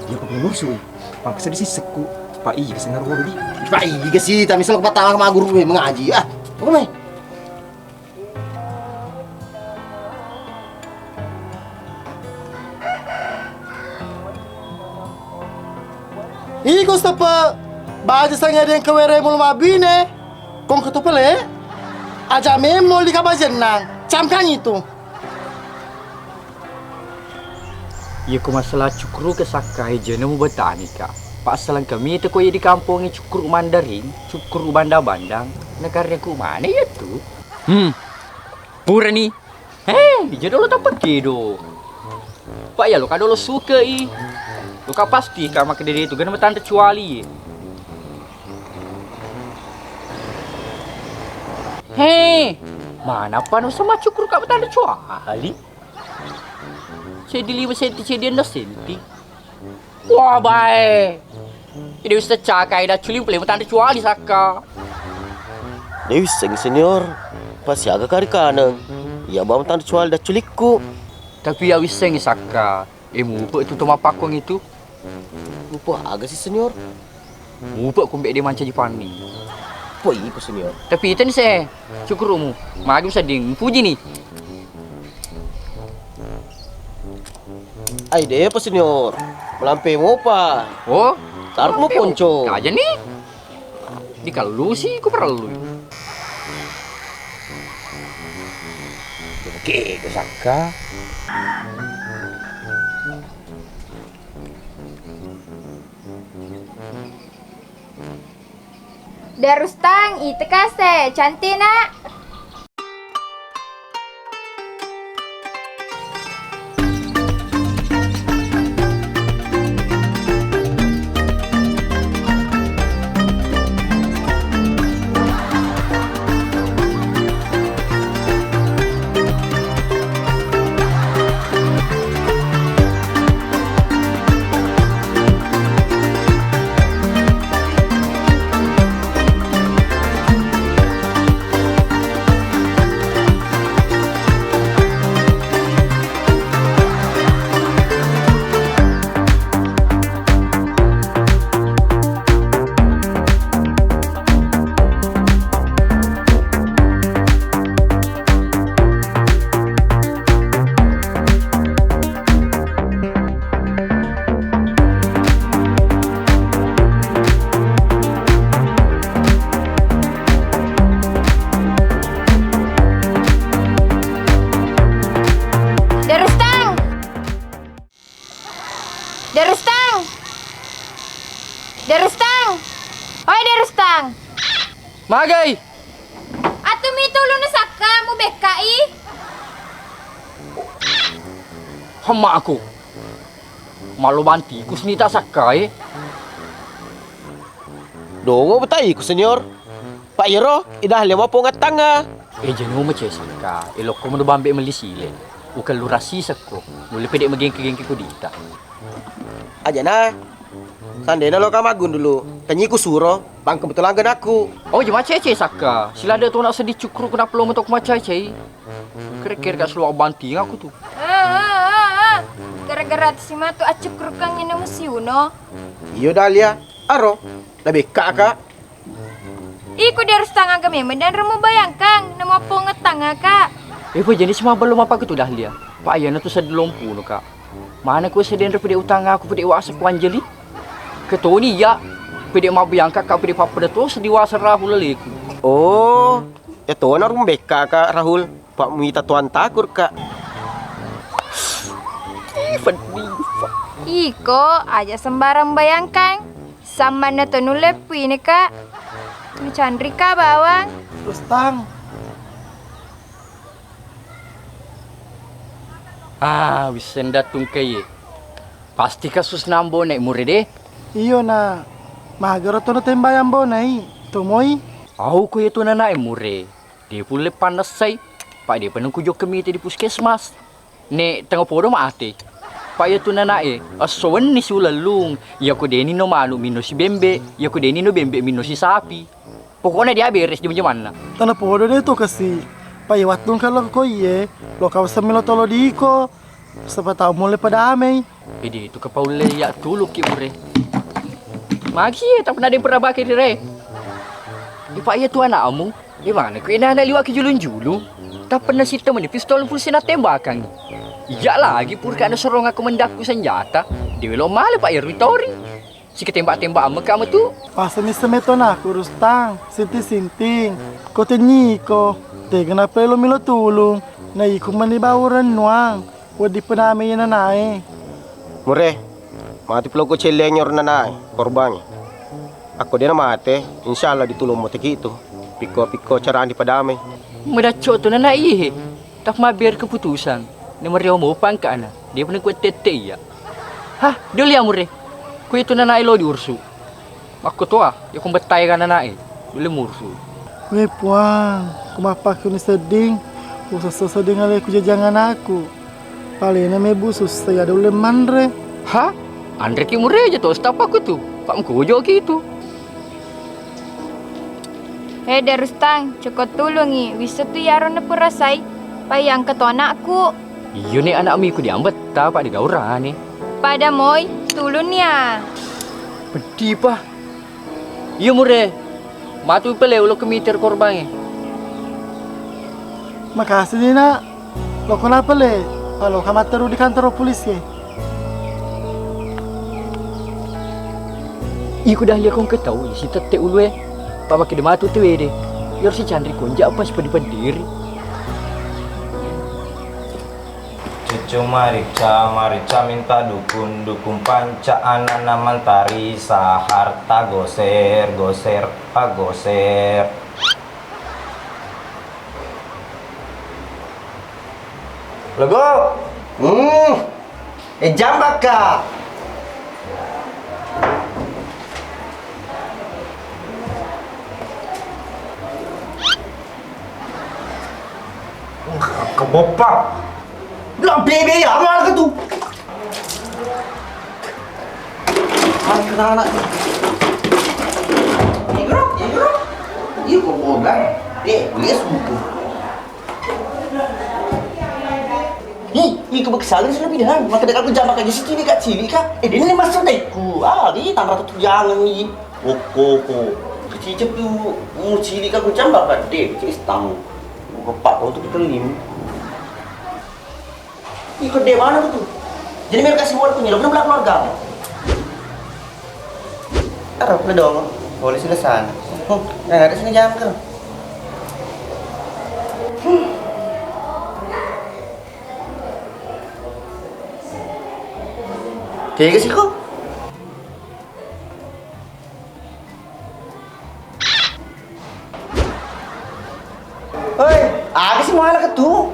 Ya kau mengursu. Pak sedih sih seku. Pak iya kesengar gua di. Pak iya sih, tapi misal kepatah sama guru mengaji. Apa mai? Iko pa baja sanga den kawere mul mabine. Kong ketupele. Aja memol di kabajen nang. Camkan itu. Ya ko masalah cukru ke sakai jena mu betani ka. Pak salang kami itu ko di kampung cukru Mandarin, cukru bandang-bandang. Negaranya ku mana ya tu? Pura ni. Jadi lo tak pergi do. Pak ya lo kan lo suka Lo pasti kan makan dari itu kan tante kecuali. Hei, mana pa sama cukur ka betanda cuali? Saya di 5 senti, saya di 6 senti. Wah, baik. Ini bisa cakai dah culi boleh betanda cuali saka. Dewi seng senior. Pasti agak kari kanang. Ya bawa tanda cual dah culikku. Tapi ya wiseng saka. Mupa itu toma pakong itu. Lupa agak sih senior. Mupa kumbek dia manca Jepani. Apa iku senior? Tapi itu ni saya cukur mu. Magi bisa ding puji ni. Ay deh apa senior? Melampai mo pa. Oh, taruh mo ponco. Aja nih. Di kalau sih ku perlu. Oke, kesaka. Darustang, itu kase, cantik nak. Darustang! Oi Darustang! Magai! Atu mi tulung na saka mo bekai? Hama aku. Malu banti ku senita sakai. Dongo betai ku senior. Pak Yero, idah lima pongat tanga. Jangan macam saka. Elok ko mo bambe melisile. Ukal lurasi sako. Mulai pedek magengke-gengke ku dita. Aja na. Sandena lo kamagun dulu. Tanyi ku suro, bang kebetulan kan aku. Oh, cuma cece saka. Sila ada tu nak sedih cukur kenapa lo mentok macam cece. Kira-kira kat seluar banting aku tu. Gara-gara si matu acukur kang ina musiuno. Iyo Dahlia, aro. Lebih kak. Iku Darustang agak memang dan remu bayangkan nama ponget tanga kak. Apa jenis semua belum apa gitu Dahlia. Pak ayana tu sedih lompu no kak. Mana ku sedih pada utang aku pada wasa ku Anjeli. Ketoni ya. Pede mau biangka kau pede papa tu sediwasa Rahul leku. Oh, itu orang beka kak Rahul. Pak minta tuan takur kak. Iko aja sembarang bayangkan. Sama na tonu lepi ni kak. Chandrika bawang. Rustang. Wisen datung kaya. Pasti kasus nambo naik murid deh. Iyo na. Magaro to na tembayang bonay. Tumoy. Aku ko itu na naik murid. Dia pula panas say. Pak dia penung kujok kemiti di puskesmas. Nek tengah podo maate. Pak itu na naik. Asawan ni sulalung. Ya ko deni no manu mino si bembe. Ya ko deni no bembe mino si sapi. Pokoknya dia beres di mana. Tanah podo deh to kasi. Payawat dong kalau ko iye. Lo kau semelo tolo diko. Siapa tahu mulai pada amai. Ini itu kepaule ya dulu ki ure. Magi tak pernah dia pernah bakir dire. Pak ya tu anakmu. Gimana ku ina anak liwat ke julun-julun. Tak pernah si teman pistol pulsina tembakan. Iya lagi purka ada sorong aku mendaku senjata. Dia lo malu Pak ya Ritori. Si ketembak-tembak ama kamu tu. Pas semeton aku Rustang. Sinting-sinting. Ko tenyi ko. Te kenapa lo milo tulung. Na iku mani bauran nuang. Wadi penami na nae. Mure, mati peloko celenyor na nae, korban. Ako din na mate, insyaallah ditulong mo tiki itu. Piko-piko caraan di padame. Medacok tu na naihe. Tak mabiar keputusan. Ni meriau mo pangka na. Dia pernah kuat tete ya. Hah, dia lihat mure. Ku itu na nae lo diursu. Aku tua, ya kung betay ka na nae. Dulu mursu. Weh puang, kumapa aku ni seding. Usah seding ale aku jajangan aku. Palena me busus saya ada uleman re. Ha? Andre ki mure aja tuh, staf aku tuh. Pak mkujo gitu. Darustang, cukup tulungi. Wisu tu yaron na purasay. Payang ketua anakku. Iyo nih anak miku diambet, tak pak digaura nih. Pada moy, tulun ya. Pedih pak. Iyo mure. Matu pele ulo kemiter korbannya. Makasih nih nak. Lo kenapa le? Kalau kamu taruh di kantor polisi. Iku dah lihat kong ketahu si tete ulu Pak pakai dematu tuh deh. Yor si Chandri konja apa sepedi pendiri. Cucu marica minta dukun panca anana mantari saharta goser pak goser. Logo. Jambak kak. Kebopak. Lah bebe ya mana ke tu? Anak-anak. Igro. Iya kok bola. Lihat buku. Ih, kau kesalahan sudah pindahan. Maka dekat aku jambak aja sih cili kak. Dia ni masuk deku. Dia tanpa tu jangan ni. Koko. Cicip tu mau cili kak aku jambak kat dia. Cili setang. Kepak kau tu kita lim. Ikut dia mana tu? Jadi mereka kasih buat punya, lo belum bilang keluarga. Arah boleh dong, boleh sudah sana. Nah, ada sini jam kan? Tiga sih kok? Hei, ada sih mana ketu?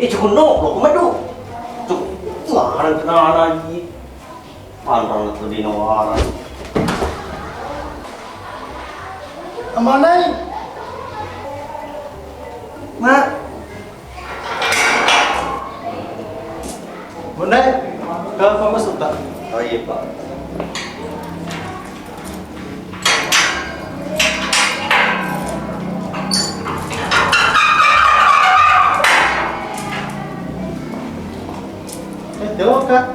Cukup no, lo kumadu. Cukup, mana lagi? Pandang itu di nawara. Amanai. Mak. Bunda, kau masuk tak? Oh iya pak. Jawab kak.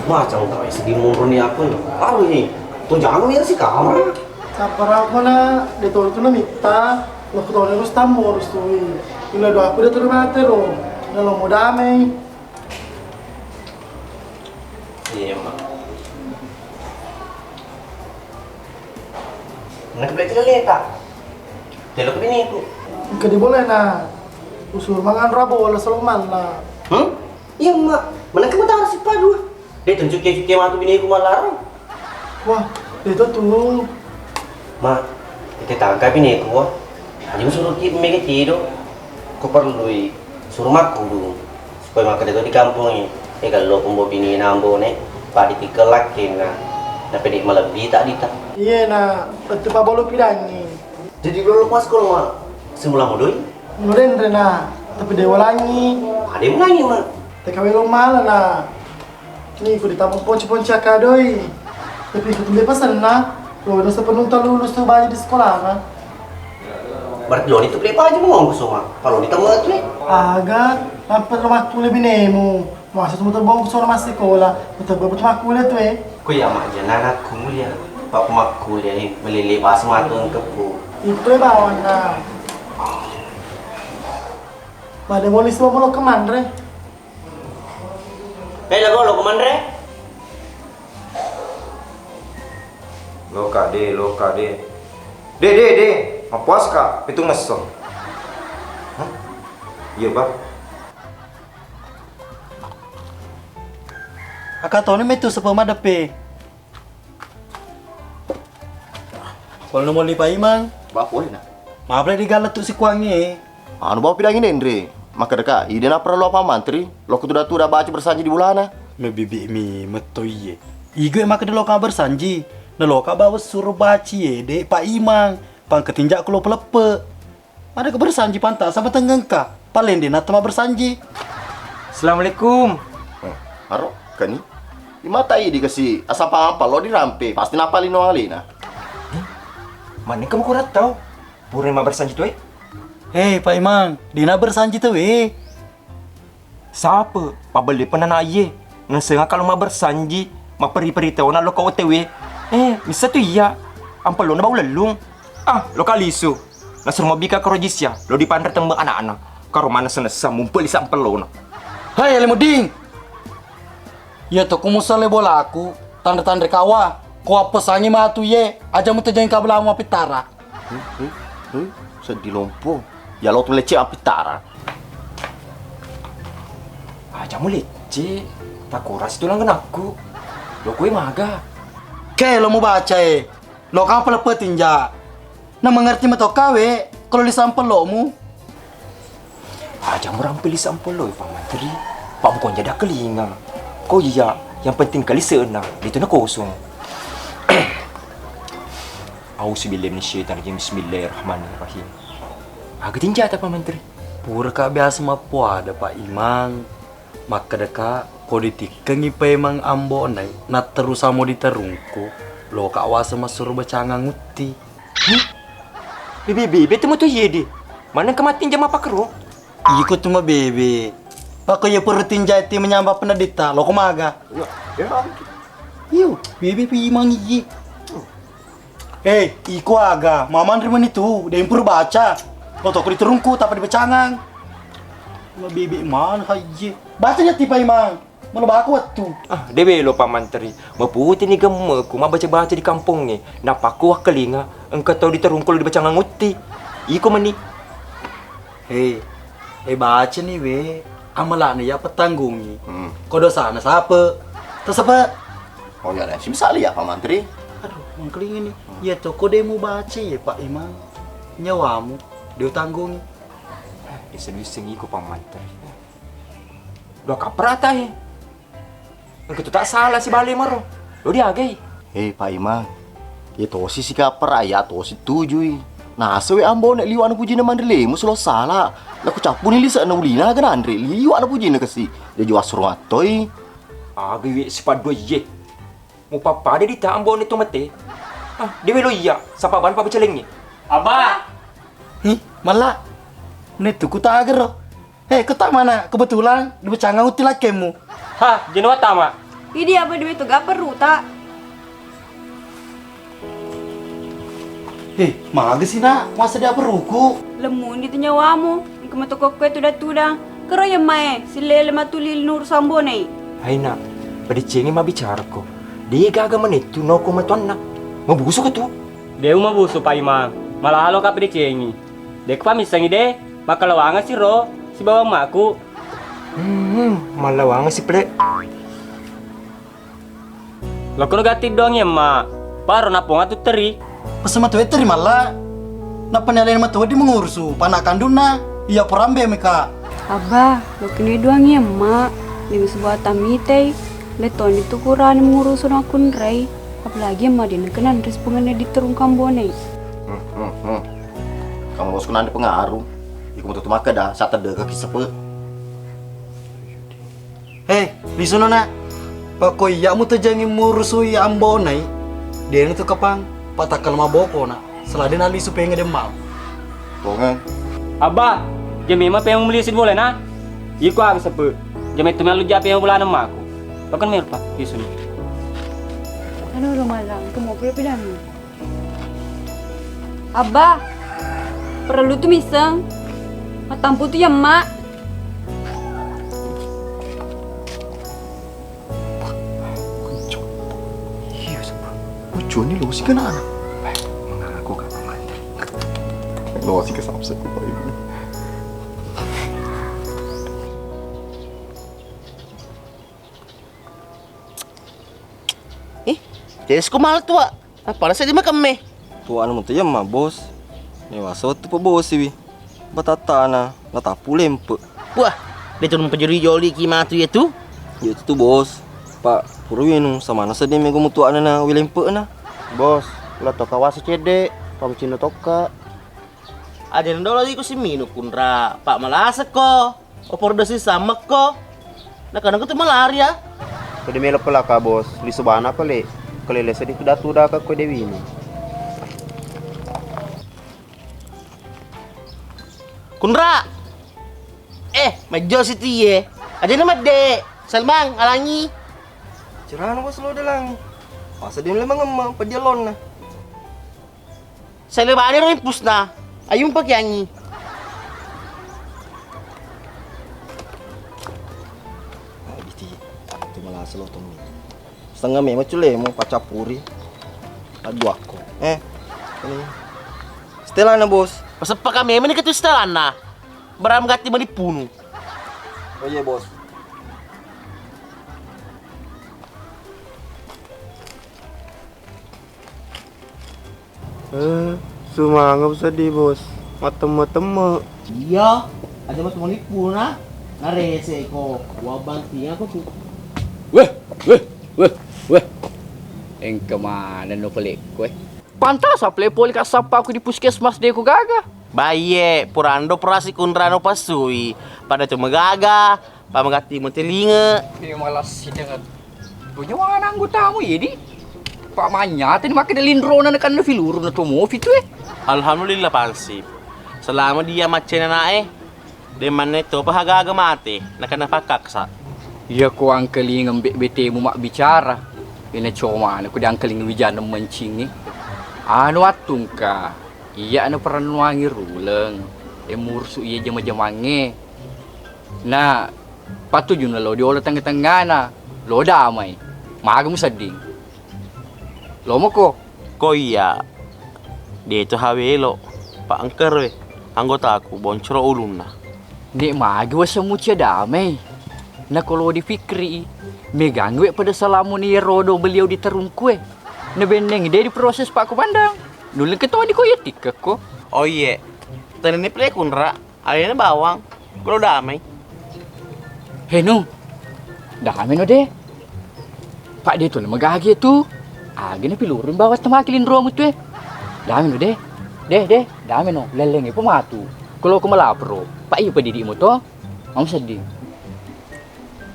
Macam tak segi murni aku ni. Tahu ni. Tu jangan lihat si kamera. Kapara aku na dito na mita. Lo ko na gusto mo gusto ila do ako dito na matero. Nalo mo dami. Iya mak. Nak beli tidak tak? Telok bini aku. Kadi boleh na. Usur mangan rabo wala salman na. Iya mak. Mana kamu tahu si padu? Dia tunjuk ke matu bini aku malar. Wah, dito tu. Mak, kita tangkap bini aku. Aja suruh kita mega tido. Kau perlu suruh mak dulu. Supaya mak itu di kampung ini. Kalau kumbo bini nambo ne, padi tikelakin na. Tapi dia malah beli tak dita. Iya na, betul pa bolu pidangi. Jadi belum lepas kalau mak semula modoi. Nuren rena, tapi dewa langi. Ada yang lagi mak. TKW lo malah na. Nih, aku ditambung ponci-ponci akadoi. Tapi aku tuh pesan na. Lo udah sepenuhnya lulus tuh banyak di sekolah na. Berarti lo itu beli apa aja mau ngomong sama? Kalau ditemu tu agak, apa lo waktu lebih nemu. Masa semua terbang ke masih sekolah. Betul betul aku lihat tuh Kau ya mak jangan anak kuliah. Pak mak kuliah ni melili bahasa matun kepu. Itu bawa na. Pada mau liswa mau kemana re? Lagu lo kemana re? Loka de. De. Mapuas kak, itu ngesong. Hah? Iya pak. Akak tahu ni metu sepema depe. Kalau mau lipai mang. Bapo na. Maaf lah digalat tu si kuangnya. Anu bawa pidangin Andre. Maka dekat, ide na perlu apa mantri? Lo kuda baca bersanji di bulana. Bibi mi metoye. Igo emak ke loka bersanji. Na loka bawa suruh baci de Pak Imang. Pang ketinjak kulo pelepe. Ada ke bersanji pantas sama tenggengka. Paling dia natama bersanji. Assalamualaikum. Haro, kani? Imatai dikasih asap apa lo dirampe. Pasti napalin orang lain nah. Mana kamu kurat tahu? Pura emak bersanji tuh Hei Pak Imang, Dina bersanji tuh Siapa? Pabeli pernah naye. Ngesengah kalau mau bersanji, mau peri-peri tahu nak lo kau tewe. Bisa tuh iya. Ampel lo nak bau lelung. Lo kalisu. Nasur mau bika kerojisya. Lo dipandar tembak anak-anak. Karo mana senesa mumpul di sampel lo nak. Hai Alimuding. Ya tuh kumusale bola aku. Tanda-tanda kawa. Kau apa sangi matu ye? Aja mu terjeng kabel amu pitara. Sedih lompo. Ya lo tuh leceh apitara. Aja mu leceh. Tak kuras itu lang aku. Lo kue maga. Ke lo mau baca lo kan pelepet tinja. Nah mengerti meto kawe kalau di sampel lo mu. Aja mu rampil di sampel lo Pak Menteri. Pak bukan jada kelinga. Kau iya, yang penting kali seena. Itu na kosong. Auzubillahiminasyaitonirrajim. Bismillahirrahmanirrahim. Agak tinja Pak Menteri. Pura kak biasa mapu ada Pak Imang. Maka deka politik kengipa emang ambo nai nak terus samo diterungku. Lo kak wasa masur bacangang nguti. Bebe temu tuh yede. Mana kematin jam apa kero? Ikut cuma bebe. Pakai ya perlu tinjati menyambah penedita. Lo kumaga. Yo, bebe Pak Imang iyi. Iko aga, mama nerima itu, dia impur baca. Lo toko diterungku, tapi dibecangang. Lo bebek mana haji? Bacanya tipe Imang, malah baku waktu. Dewe lo Pak Menteri, maputi ni gemeku, ma baca-baca di kampung ni. Napaku wah kelinga, engkau tahu diterungkul dibecangang uti. Iko mani. Baca nih we, amalan ya petanggungi. Kau dosa na siapa? Tersapa? Oh ya, sih misal ya Pak Menteri. Aduh, mengkeling ini. Ya toko demo baca ya Pak Imang. Nyawamu, dia tanggungi. Iseng-iseng iko Pak Menteri. Dua kaprata engkau tak salah si balik maro. Lo diagai. Pak Imang. Itu si kaper ayat to si tujui. Nah, sewe ambo nek liwa anu puji na mandele mu selo salah. Laku capu ni lisa na ulina kan andre liwa anu puji na kasi. Dia jual suruh atoi. Agi si padu ye. Mu papa dia dita ambo ni tomate. Dia lo iya, sapa ban pa becelengnya. Abah. Malah. Nih tuh kuta agar. Ketak mana? Kebetulan di becangang uti lakemu. Jenuh tama. Ini apa duit itu gak perlu tak? Maga sih nak, masa dia peruku? Lemun itu nyawamu. Kamu toko kue tuda. Kero ya mae, si lele matulil nur sambone. Hai nak, pada cengi ma bicara ko. Dia gaga menit tu no ko matuan nak. Mabuso ka tu. Dia mabuso Pak Imang. Malah halo ka pada cengi. Dek pamisangi deh, makalawanga si Ro, si bawang maku. Malawanga si Ple. Lo kuno gati doang ya mak. Paro naponga tu teri. Pasama tu teri malah. Na panelain matu di mengursu, panakan duna. Iya porambe meka. Abah, lo kini doang ya mak. Demi sebuah tamite. Leton itu kurang mengurusun akun rey. Apalagi emak dinekenan responnya diterung kambone. Kamu harus kena pengaruh. Iku tutup maka dah saat ada kaki sepe. Di sana nak. Pakoi ya mu terjangi murusui ambo nai. Dia itu kapang patakal maboko nak. Seladin ali supaya ngede mau. Bongan. Abah, jami mah pengen beli sin boleh na. Iku ang sepe. Jami tu melu jape yang bulan emak aku. Bahkan mer Pak di sini. Ano lo malang, kamu pilih Abah, perlu tuh miseng. Matampu tuh ya mak. Lucu nih lo sih kena anak. Mengaku gak mati. Lo sih kesapset gue ini. Jesku mal tua. Apa rasa di makam me? Tua anu mutu ya mah bos. Ni waso tu pe bos sih. Batata na tapu lempe. Wah, dia turun penjuri joli ki matu ya tu. Ya itu bos. Pak, purwin sama nasa dia mego mutuan na wilempe na. Bos, lah toka wasa cede, pamcino toka. Aja nando lagi ko si Mino kunra, Pak malasa ko. Opor dasi sama ko. Nah kadang ko malaria. Pwede melo pala ka, bos. Lisubana pala. Kalilesa di kuda-tuda ka ko dewi ini. Kunra! Medyo si Tiye. Aja na madde. Salmang, alangi. Cerana bos lo dalang. Masa dia memang emang pedialon na. Sa libani rin pus na. Ayun pagyangi. Itu malah selo tong. Setengah me macule mo pacapuri. Adu ako. Ini. Stella na bos. Basta pa kami, may nakatustalan na. Baram gati manipuno. Oh iya bos. Sumangap sedih bos. Matema-tema. Iya, ada mas manipuno na. Narese ko. Wabang tinga ko tuh. Weh. Eng kemana no pelik kue? Pantas apa poli kasapa aku di puskesmas deh aku gaga. Baye, purando perasi kunrano pasui. Pada cuma gaga, pamagati mo telinga. Ini malas sih dengan punya mana anggotamu ya di? Pak Manyat ini makin lindro na kan na filuru na tumo itu Alhamdulillah pansip. Selama dia macena nae, deman itu pahagaga mate, nakana pakaksa. Iya ko ang kaling bete mo mak bicara. Ina cuma aku di ang kaling wijana mencingi. Anu atung ka. Iya anu peran wangi ruleng. Mursu iya jama-jamange. Nah, patuju na lo di olah tengah-tengah na. Lo damai. Magamu sading. Lo mo ko? Ko iya. Dia itu hawelo. Pak angker we. Anggota aku boncro ulun na. Nek magawa sa mucha damai. Na kalau difikri, megang we pada salamu ni rodo beliau di terungkue. Na beneng dia di proses Pak Komandang. Nulang ketua di koyetik ko. Oh iya. Tadi ni play kunra, ayahnya bawang. Kalau damai. Heno. Damai no deh. Pak dia tu nama gagi tu. Agaknya pilurun bawa temakilin ruang itu Damai no deh. Deh, damai no. Leleng ipo matu. Kalau aku malapro, Pak iya pedidik mo to. Mau sedih.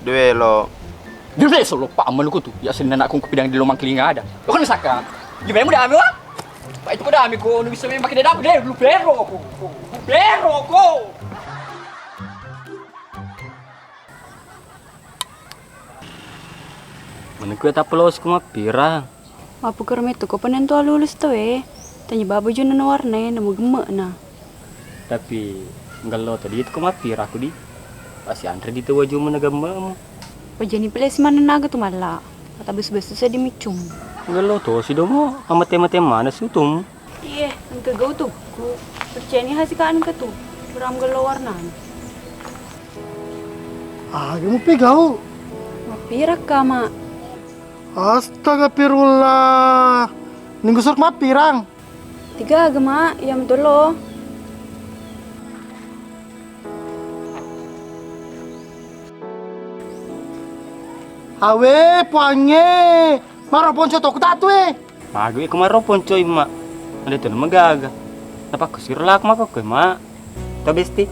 Duelo. Dulu solo Pak aman ko tu. Ya senang nak kong kupidang di lomang kelinga ada. Lo kan saka. Gimana mo dami wa? Pak itu ko dami ko. Ano bisa may makinadap deh. Lupero ko. Mana ku tak pelos ku mapira. Apa kermet ko panen to lulus to Tanya babo jud na warna namo gemek na. Tapi ngalo tadi itu ku mapira aku di. Pasti antre di tuwa jumo na gamma. Pajani peles mana naga tu mala. Kata bes-bes sa di micum. Ngalo to si domo amate-mate mana sutum. Iya, ang kagaw to. Ku percaya ni hasikaan ka to. Suram galo warna. Kamu pegau. Mapira ka ma. Astaga pirullah. Ninggu surk mapirang. 3 agama, yang dulu. Awe, puange. Maro ponco tok tatu Magwi kumaro ponco ima. Ada tu magaga. Napa kusir lak mapa ko ma. Ta besti.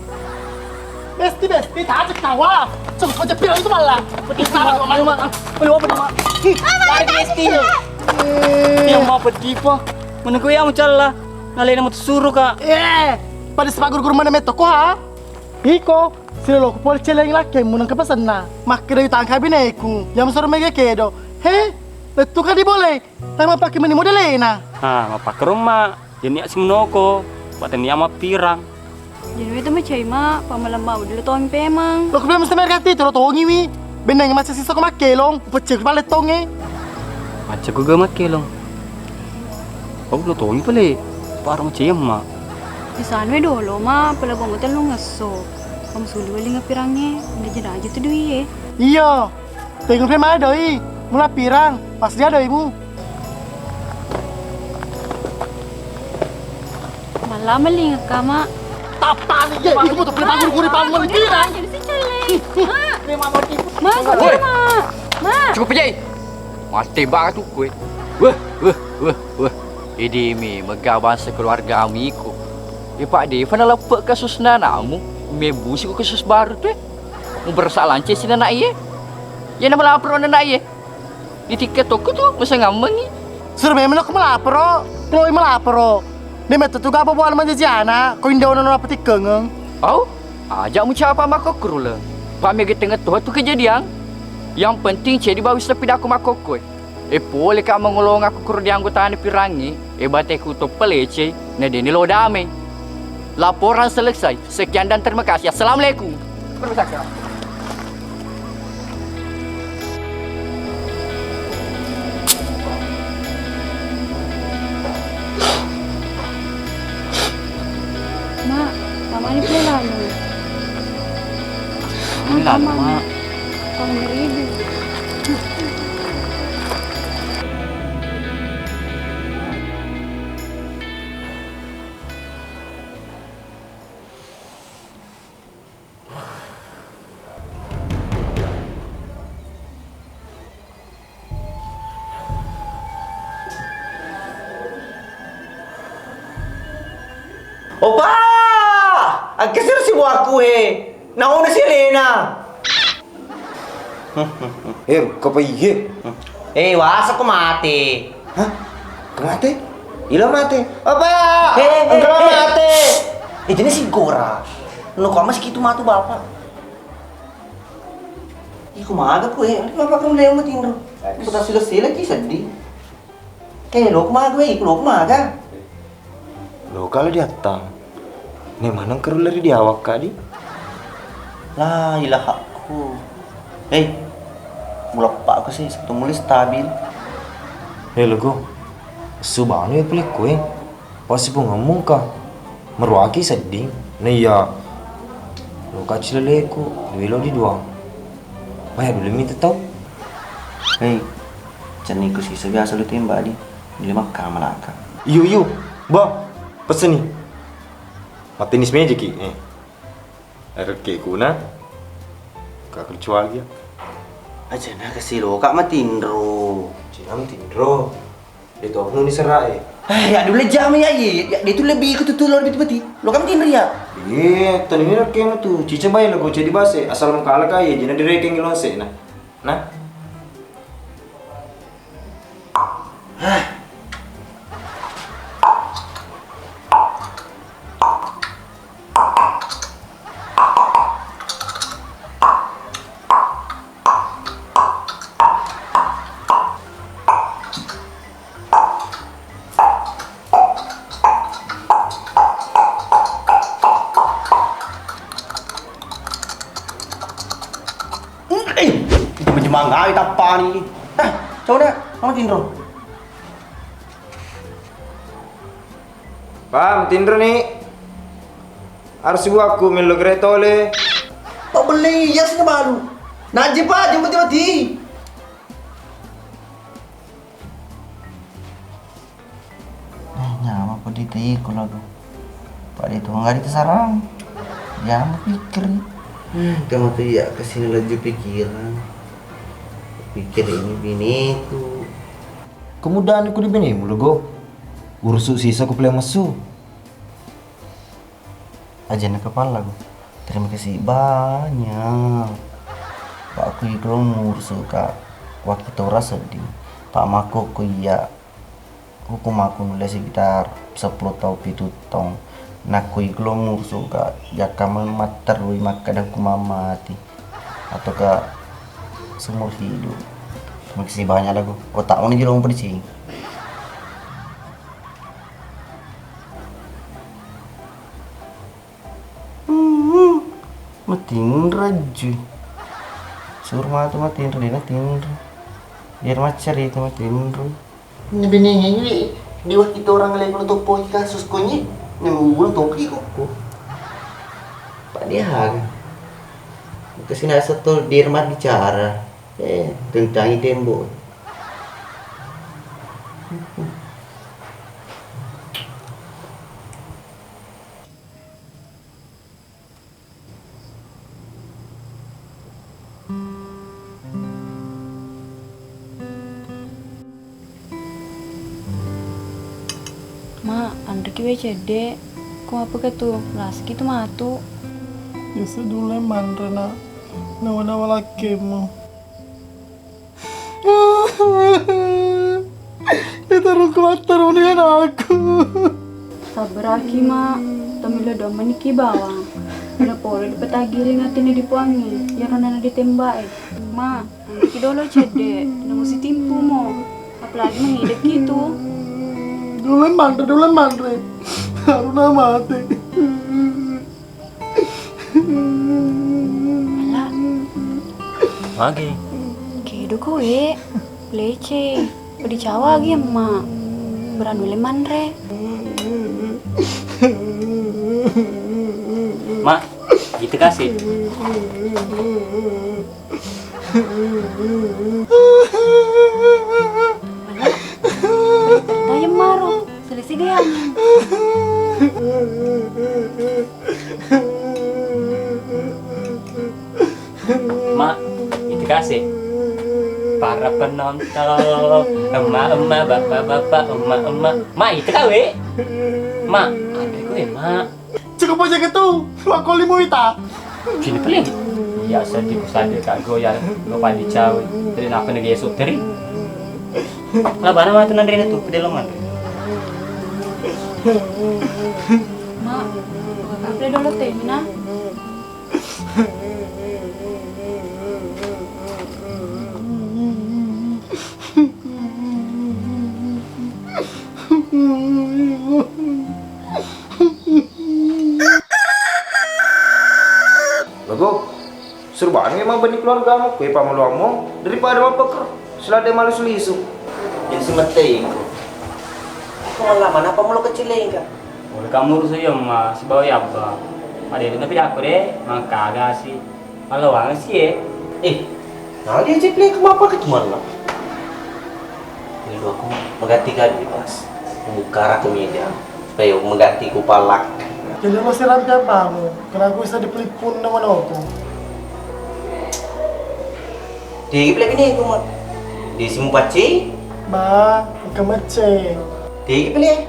Besti, tak cek tawa. Cuk, kau cepil itu malah. Pedih sama malu. Peluang pertama. Lari besti. Yang mau pedih po. Mana ko yang chala. Nalay na mo suruh ka. Pada sepagur guru mana meto ko ha? Iko, sila lo ko pol celeng laki munang kapasan na. Makira yung tangka bineku. Yang suruh mega kedo. Letu kan di boleh. Tama pakai mani model na. Mapak rumah. Jadi asim noko. Buatan niya mapirang. Jadi itu macam ma, pamalama udah tong pemang. Lo ko mesti mereka ti toro tongi wi. Beneng masih sisa ko makelong. Pecek balik tonge. Macam ko ga makelong. Oh, lo tongi pala parang macam ma. Isaan we dolo ma, pala bang hotel lo ngaso. Kamu suli wali ngapirangnya, udah jadi aja tuh duit Iya. Tengok pe mana doi. Mula pirang, pas dia doimu. Malah maling ka ma. Tapang ye, iku mo to pala guru pirang. Jadi si celeng. Ma, kok Woi. Ma? Ma. Cukup aja. Mati banget tuh kue. Wah. Ini mi megah bangsa keluarga amiku. Pak De, mana lepak kasus nanamu? Mebusi ku kasus baru tuh. Mau bersalah sih nana iye. Ya nama lapor nana iye. Di tiket toko tuh masa ngamengi. Suruh memang aku melapor, kalau melapor, dia metu tuh apa buat manjajana, kau indah orang apa tikeng? Oh, ajak mu siapa makok kerula. Pak mega tengah tuh kejadian. Yang penting jadi bawa tapi aku makok kue. Boleh kak mengolong aku kuru di anggota pirangi. Bateku tuh pelece. Nah ini lo damai. Laporan selesai. Sekian dan terima kasih. Assalamualaikum. Permisi. Ma, Mama ini pulang lalu. Lalu, Mak. Kamu ngeribu. Opa! Agkasir si Waku Nauna si Elena. Kau pergi. Wasa ko mati. Hah? Kau mati? Ilang mati? Opa! Ang mati. Jadi si Gora. No kau masih gitu matu bapak. Iku maga ko Bapak kamu leo matindro. Puta sila sedih. Lo kumaga lo kumaga. Lo kalau datang, nih mana kerul dari di awak kadi? La ilaha aku. Mulak pak aku sih satu mulai stabil. Lo go, subahnya ya pelik kue, pasti pun ngomong kah, meruaki sedih, nih ya, lo kacil leku, lo di dua, bayar dulu minta tau. Ceniku sih sebiasa lu tembak di lima kamar akak. Iyo, bah, pesen nih, matinis meja ki, air ke kuna, kak kecuali ya. Aja nak kasih lo kak matindro. Cina matindro, itu aku nih serai. Ya dulu jam ya dia itu lebih ketutulor betul-betul. Lo kan matindro ya? Iya, tadi ini rakeng tuh, cica bayar lo jadi base, asal muka kaya, jadi direkeng ilose, nah. Itu menjemangai apa nih? Coba deh, kamu tindro. Pam, tindro nih. Harus ibu aku melo gretole. Pak beli ya sih baru. Najib pak, jemput mati. Nyama apa di tiko lagu. Pak itu nggak sarang. Ya mau pikir. Kamu tuh ya kesini lagi pikiran. Pikir ini biniku. Kemudahan aku di bini mulu go. Urus sisa aku pelai mesu. Aja na kepala gue. Terima kasih banyak. Pak aku itu ngurus kak. Waktu itu rasa di Pak Mako ku iya. Hukum aku nulis sekitar 10 tahun itu tong. Nah ku itu ngurus kak. Jakaman mater wi makadang ku mati. Atau kak seumur hidup. Terima kasih banyak lagu. Otak ini juga mau sih. Matiin raju. Suruh matu matiin dia matiin. Biar macar itu matiin ru. Ini bininya ini di waktu itu orang lagi untuk poin kasus konyi. Nembul toki kok. Pak dia kan. Kesini satu dirmat bicara. Tentang tembok. Ma, Andre ki cede. Kau apa ke tu? Laski tu matu. Biasa dulu mandra na nawa lakimu. Kita rukuat taruh dengan aku. Sabar aki, Ma. Tamila doa meniki bawang. Ada pore di petagiri ngatini dipuangi. Ya rona ditembak. Ma, Andre ki dolo cede. Nang mesti timpu mo. Apalagi mengidek gitu. Dulu mandra. Haruna mati. Malah, Lagi. kedo kowe. Lece. Pedi cawa lagi emak. Beranu leman re. Mak, gitu kasih. Tayem maru. Selesai gayang. Mak, itu kasih. Para penonton, emak-emak, bapak-bapak, emak-emak. Mak, itu kawe. Mak, adekku ya, Mak. Cukup aja gitu. Aku limu ita. Sini peling. Ya, sedih sadar kago ya. Lupa dicawe. Dari apa nih esok teri? Lah, mana mah tuh nandrina tuh, pede loman. Mak, apa dulu teh, Mina? Lagu, seru banget emang benih keluarga kamu, kue pamaluamu daripada mau peker, selada malu selisu. Yang sementing. Kau lama apa mau kecil lagi kak? Oleh kamu urus aja mas, bawa ya apa? Ada itu tapi aku deh, maka agak sih. Kalau wangi sih ya. Nah dia ciplay kamu apa ke malam? Ini lu aku mengganti kali pas. Buka aku meja, supaya mengganti kupalak. Jadi lo siram kamu. Karena aku bisa dipelipun nama aku. Di plek ini aku mau di Simpaci. Ba, kemece. Di plek.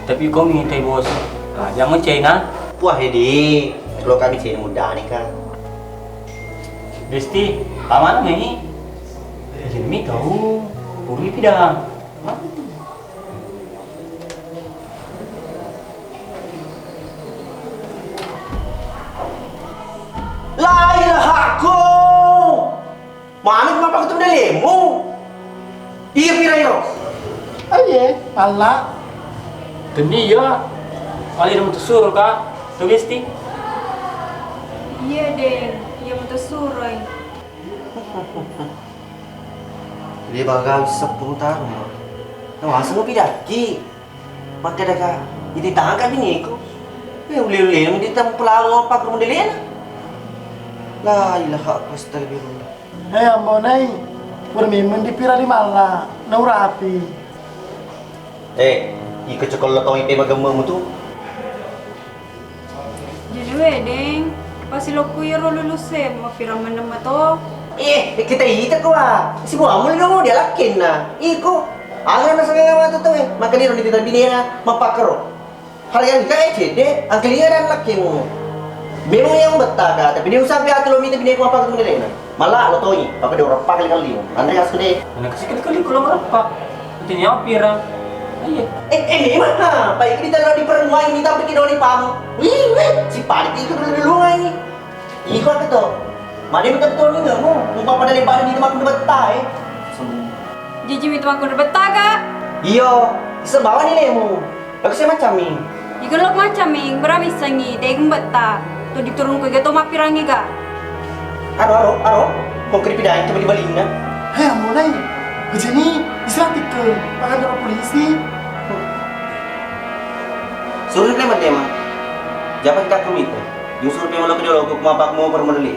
Tapi kau minta bos, jangan China. Wah Hedi, kalau kami Cina muda nih kan. Desti, paman ini. Jadi tahu, puri tidak. La ilaha aku. Mana kenapa ketemu dengan lemu? Iya pira yo. Aye, Allah. Teni ya, kali mau tersuruh kak, tuh Desti. Iya deh, iya mau tersuruh. Dia bakal sepuluh tahun. Nah, asal mau pidaki. Maka dah kak, jadi tangkap ini aku. Uli-uli, dia tak pelang apa ke modelnya. La ilaha astagfirullah. Hei ambonai, bermimun di pira di malah, naura api. Ika cekol lo tong ipe magamamu tu. Jadi wedding, pasti lo kuya lo lulus mau piraman nama to. Kita ita ko si mo dia mo dia lakin na. Iko, agak na sa nga to eh. Maka dia ron dito binera mapakaro. Halayan ka cede, ang kaliran lakin mo. Memang yang betah tapi dia usah biar kilo minta bineka mapakaro nila na. Malah lo toy, papa dia orang pakal kali. Andre as kede. Anak kali kalau berapa? Artinya pira? Iya. Memang ha, baik kita lo di perenguan ini tapi kita di pam. Wih, si panik itu dulu ini. Iko apa to? Mari betul ni nggak mau, lupa pada lebar di tempat betah Jiji itu aku betah kak. Iyo, sebawa ni lemu. Lalu saya macam ni. Jika lo macam ni, berapa sangi, deng betah. Tu diturun ke geto mapirangi kak. Aro, kau kiri pindahin coba dibalik na. Hei ambonai, begini bisa ke makan dengan polisi. Suruh dia macam mana? Jangan kita komite. Justru pemalu kedua aku mapak mau permodalin.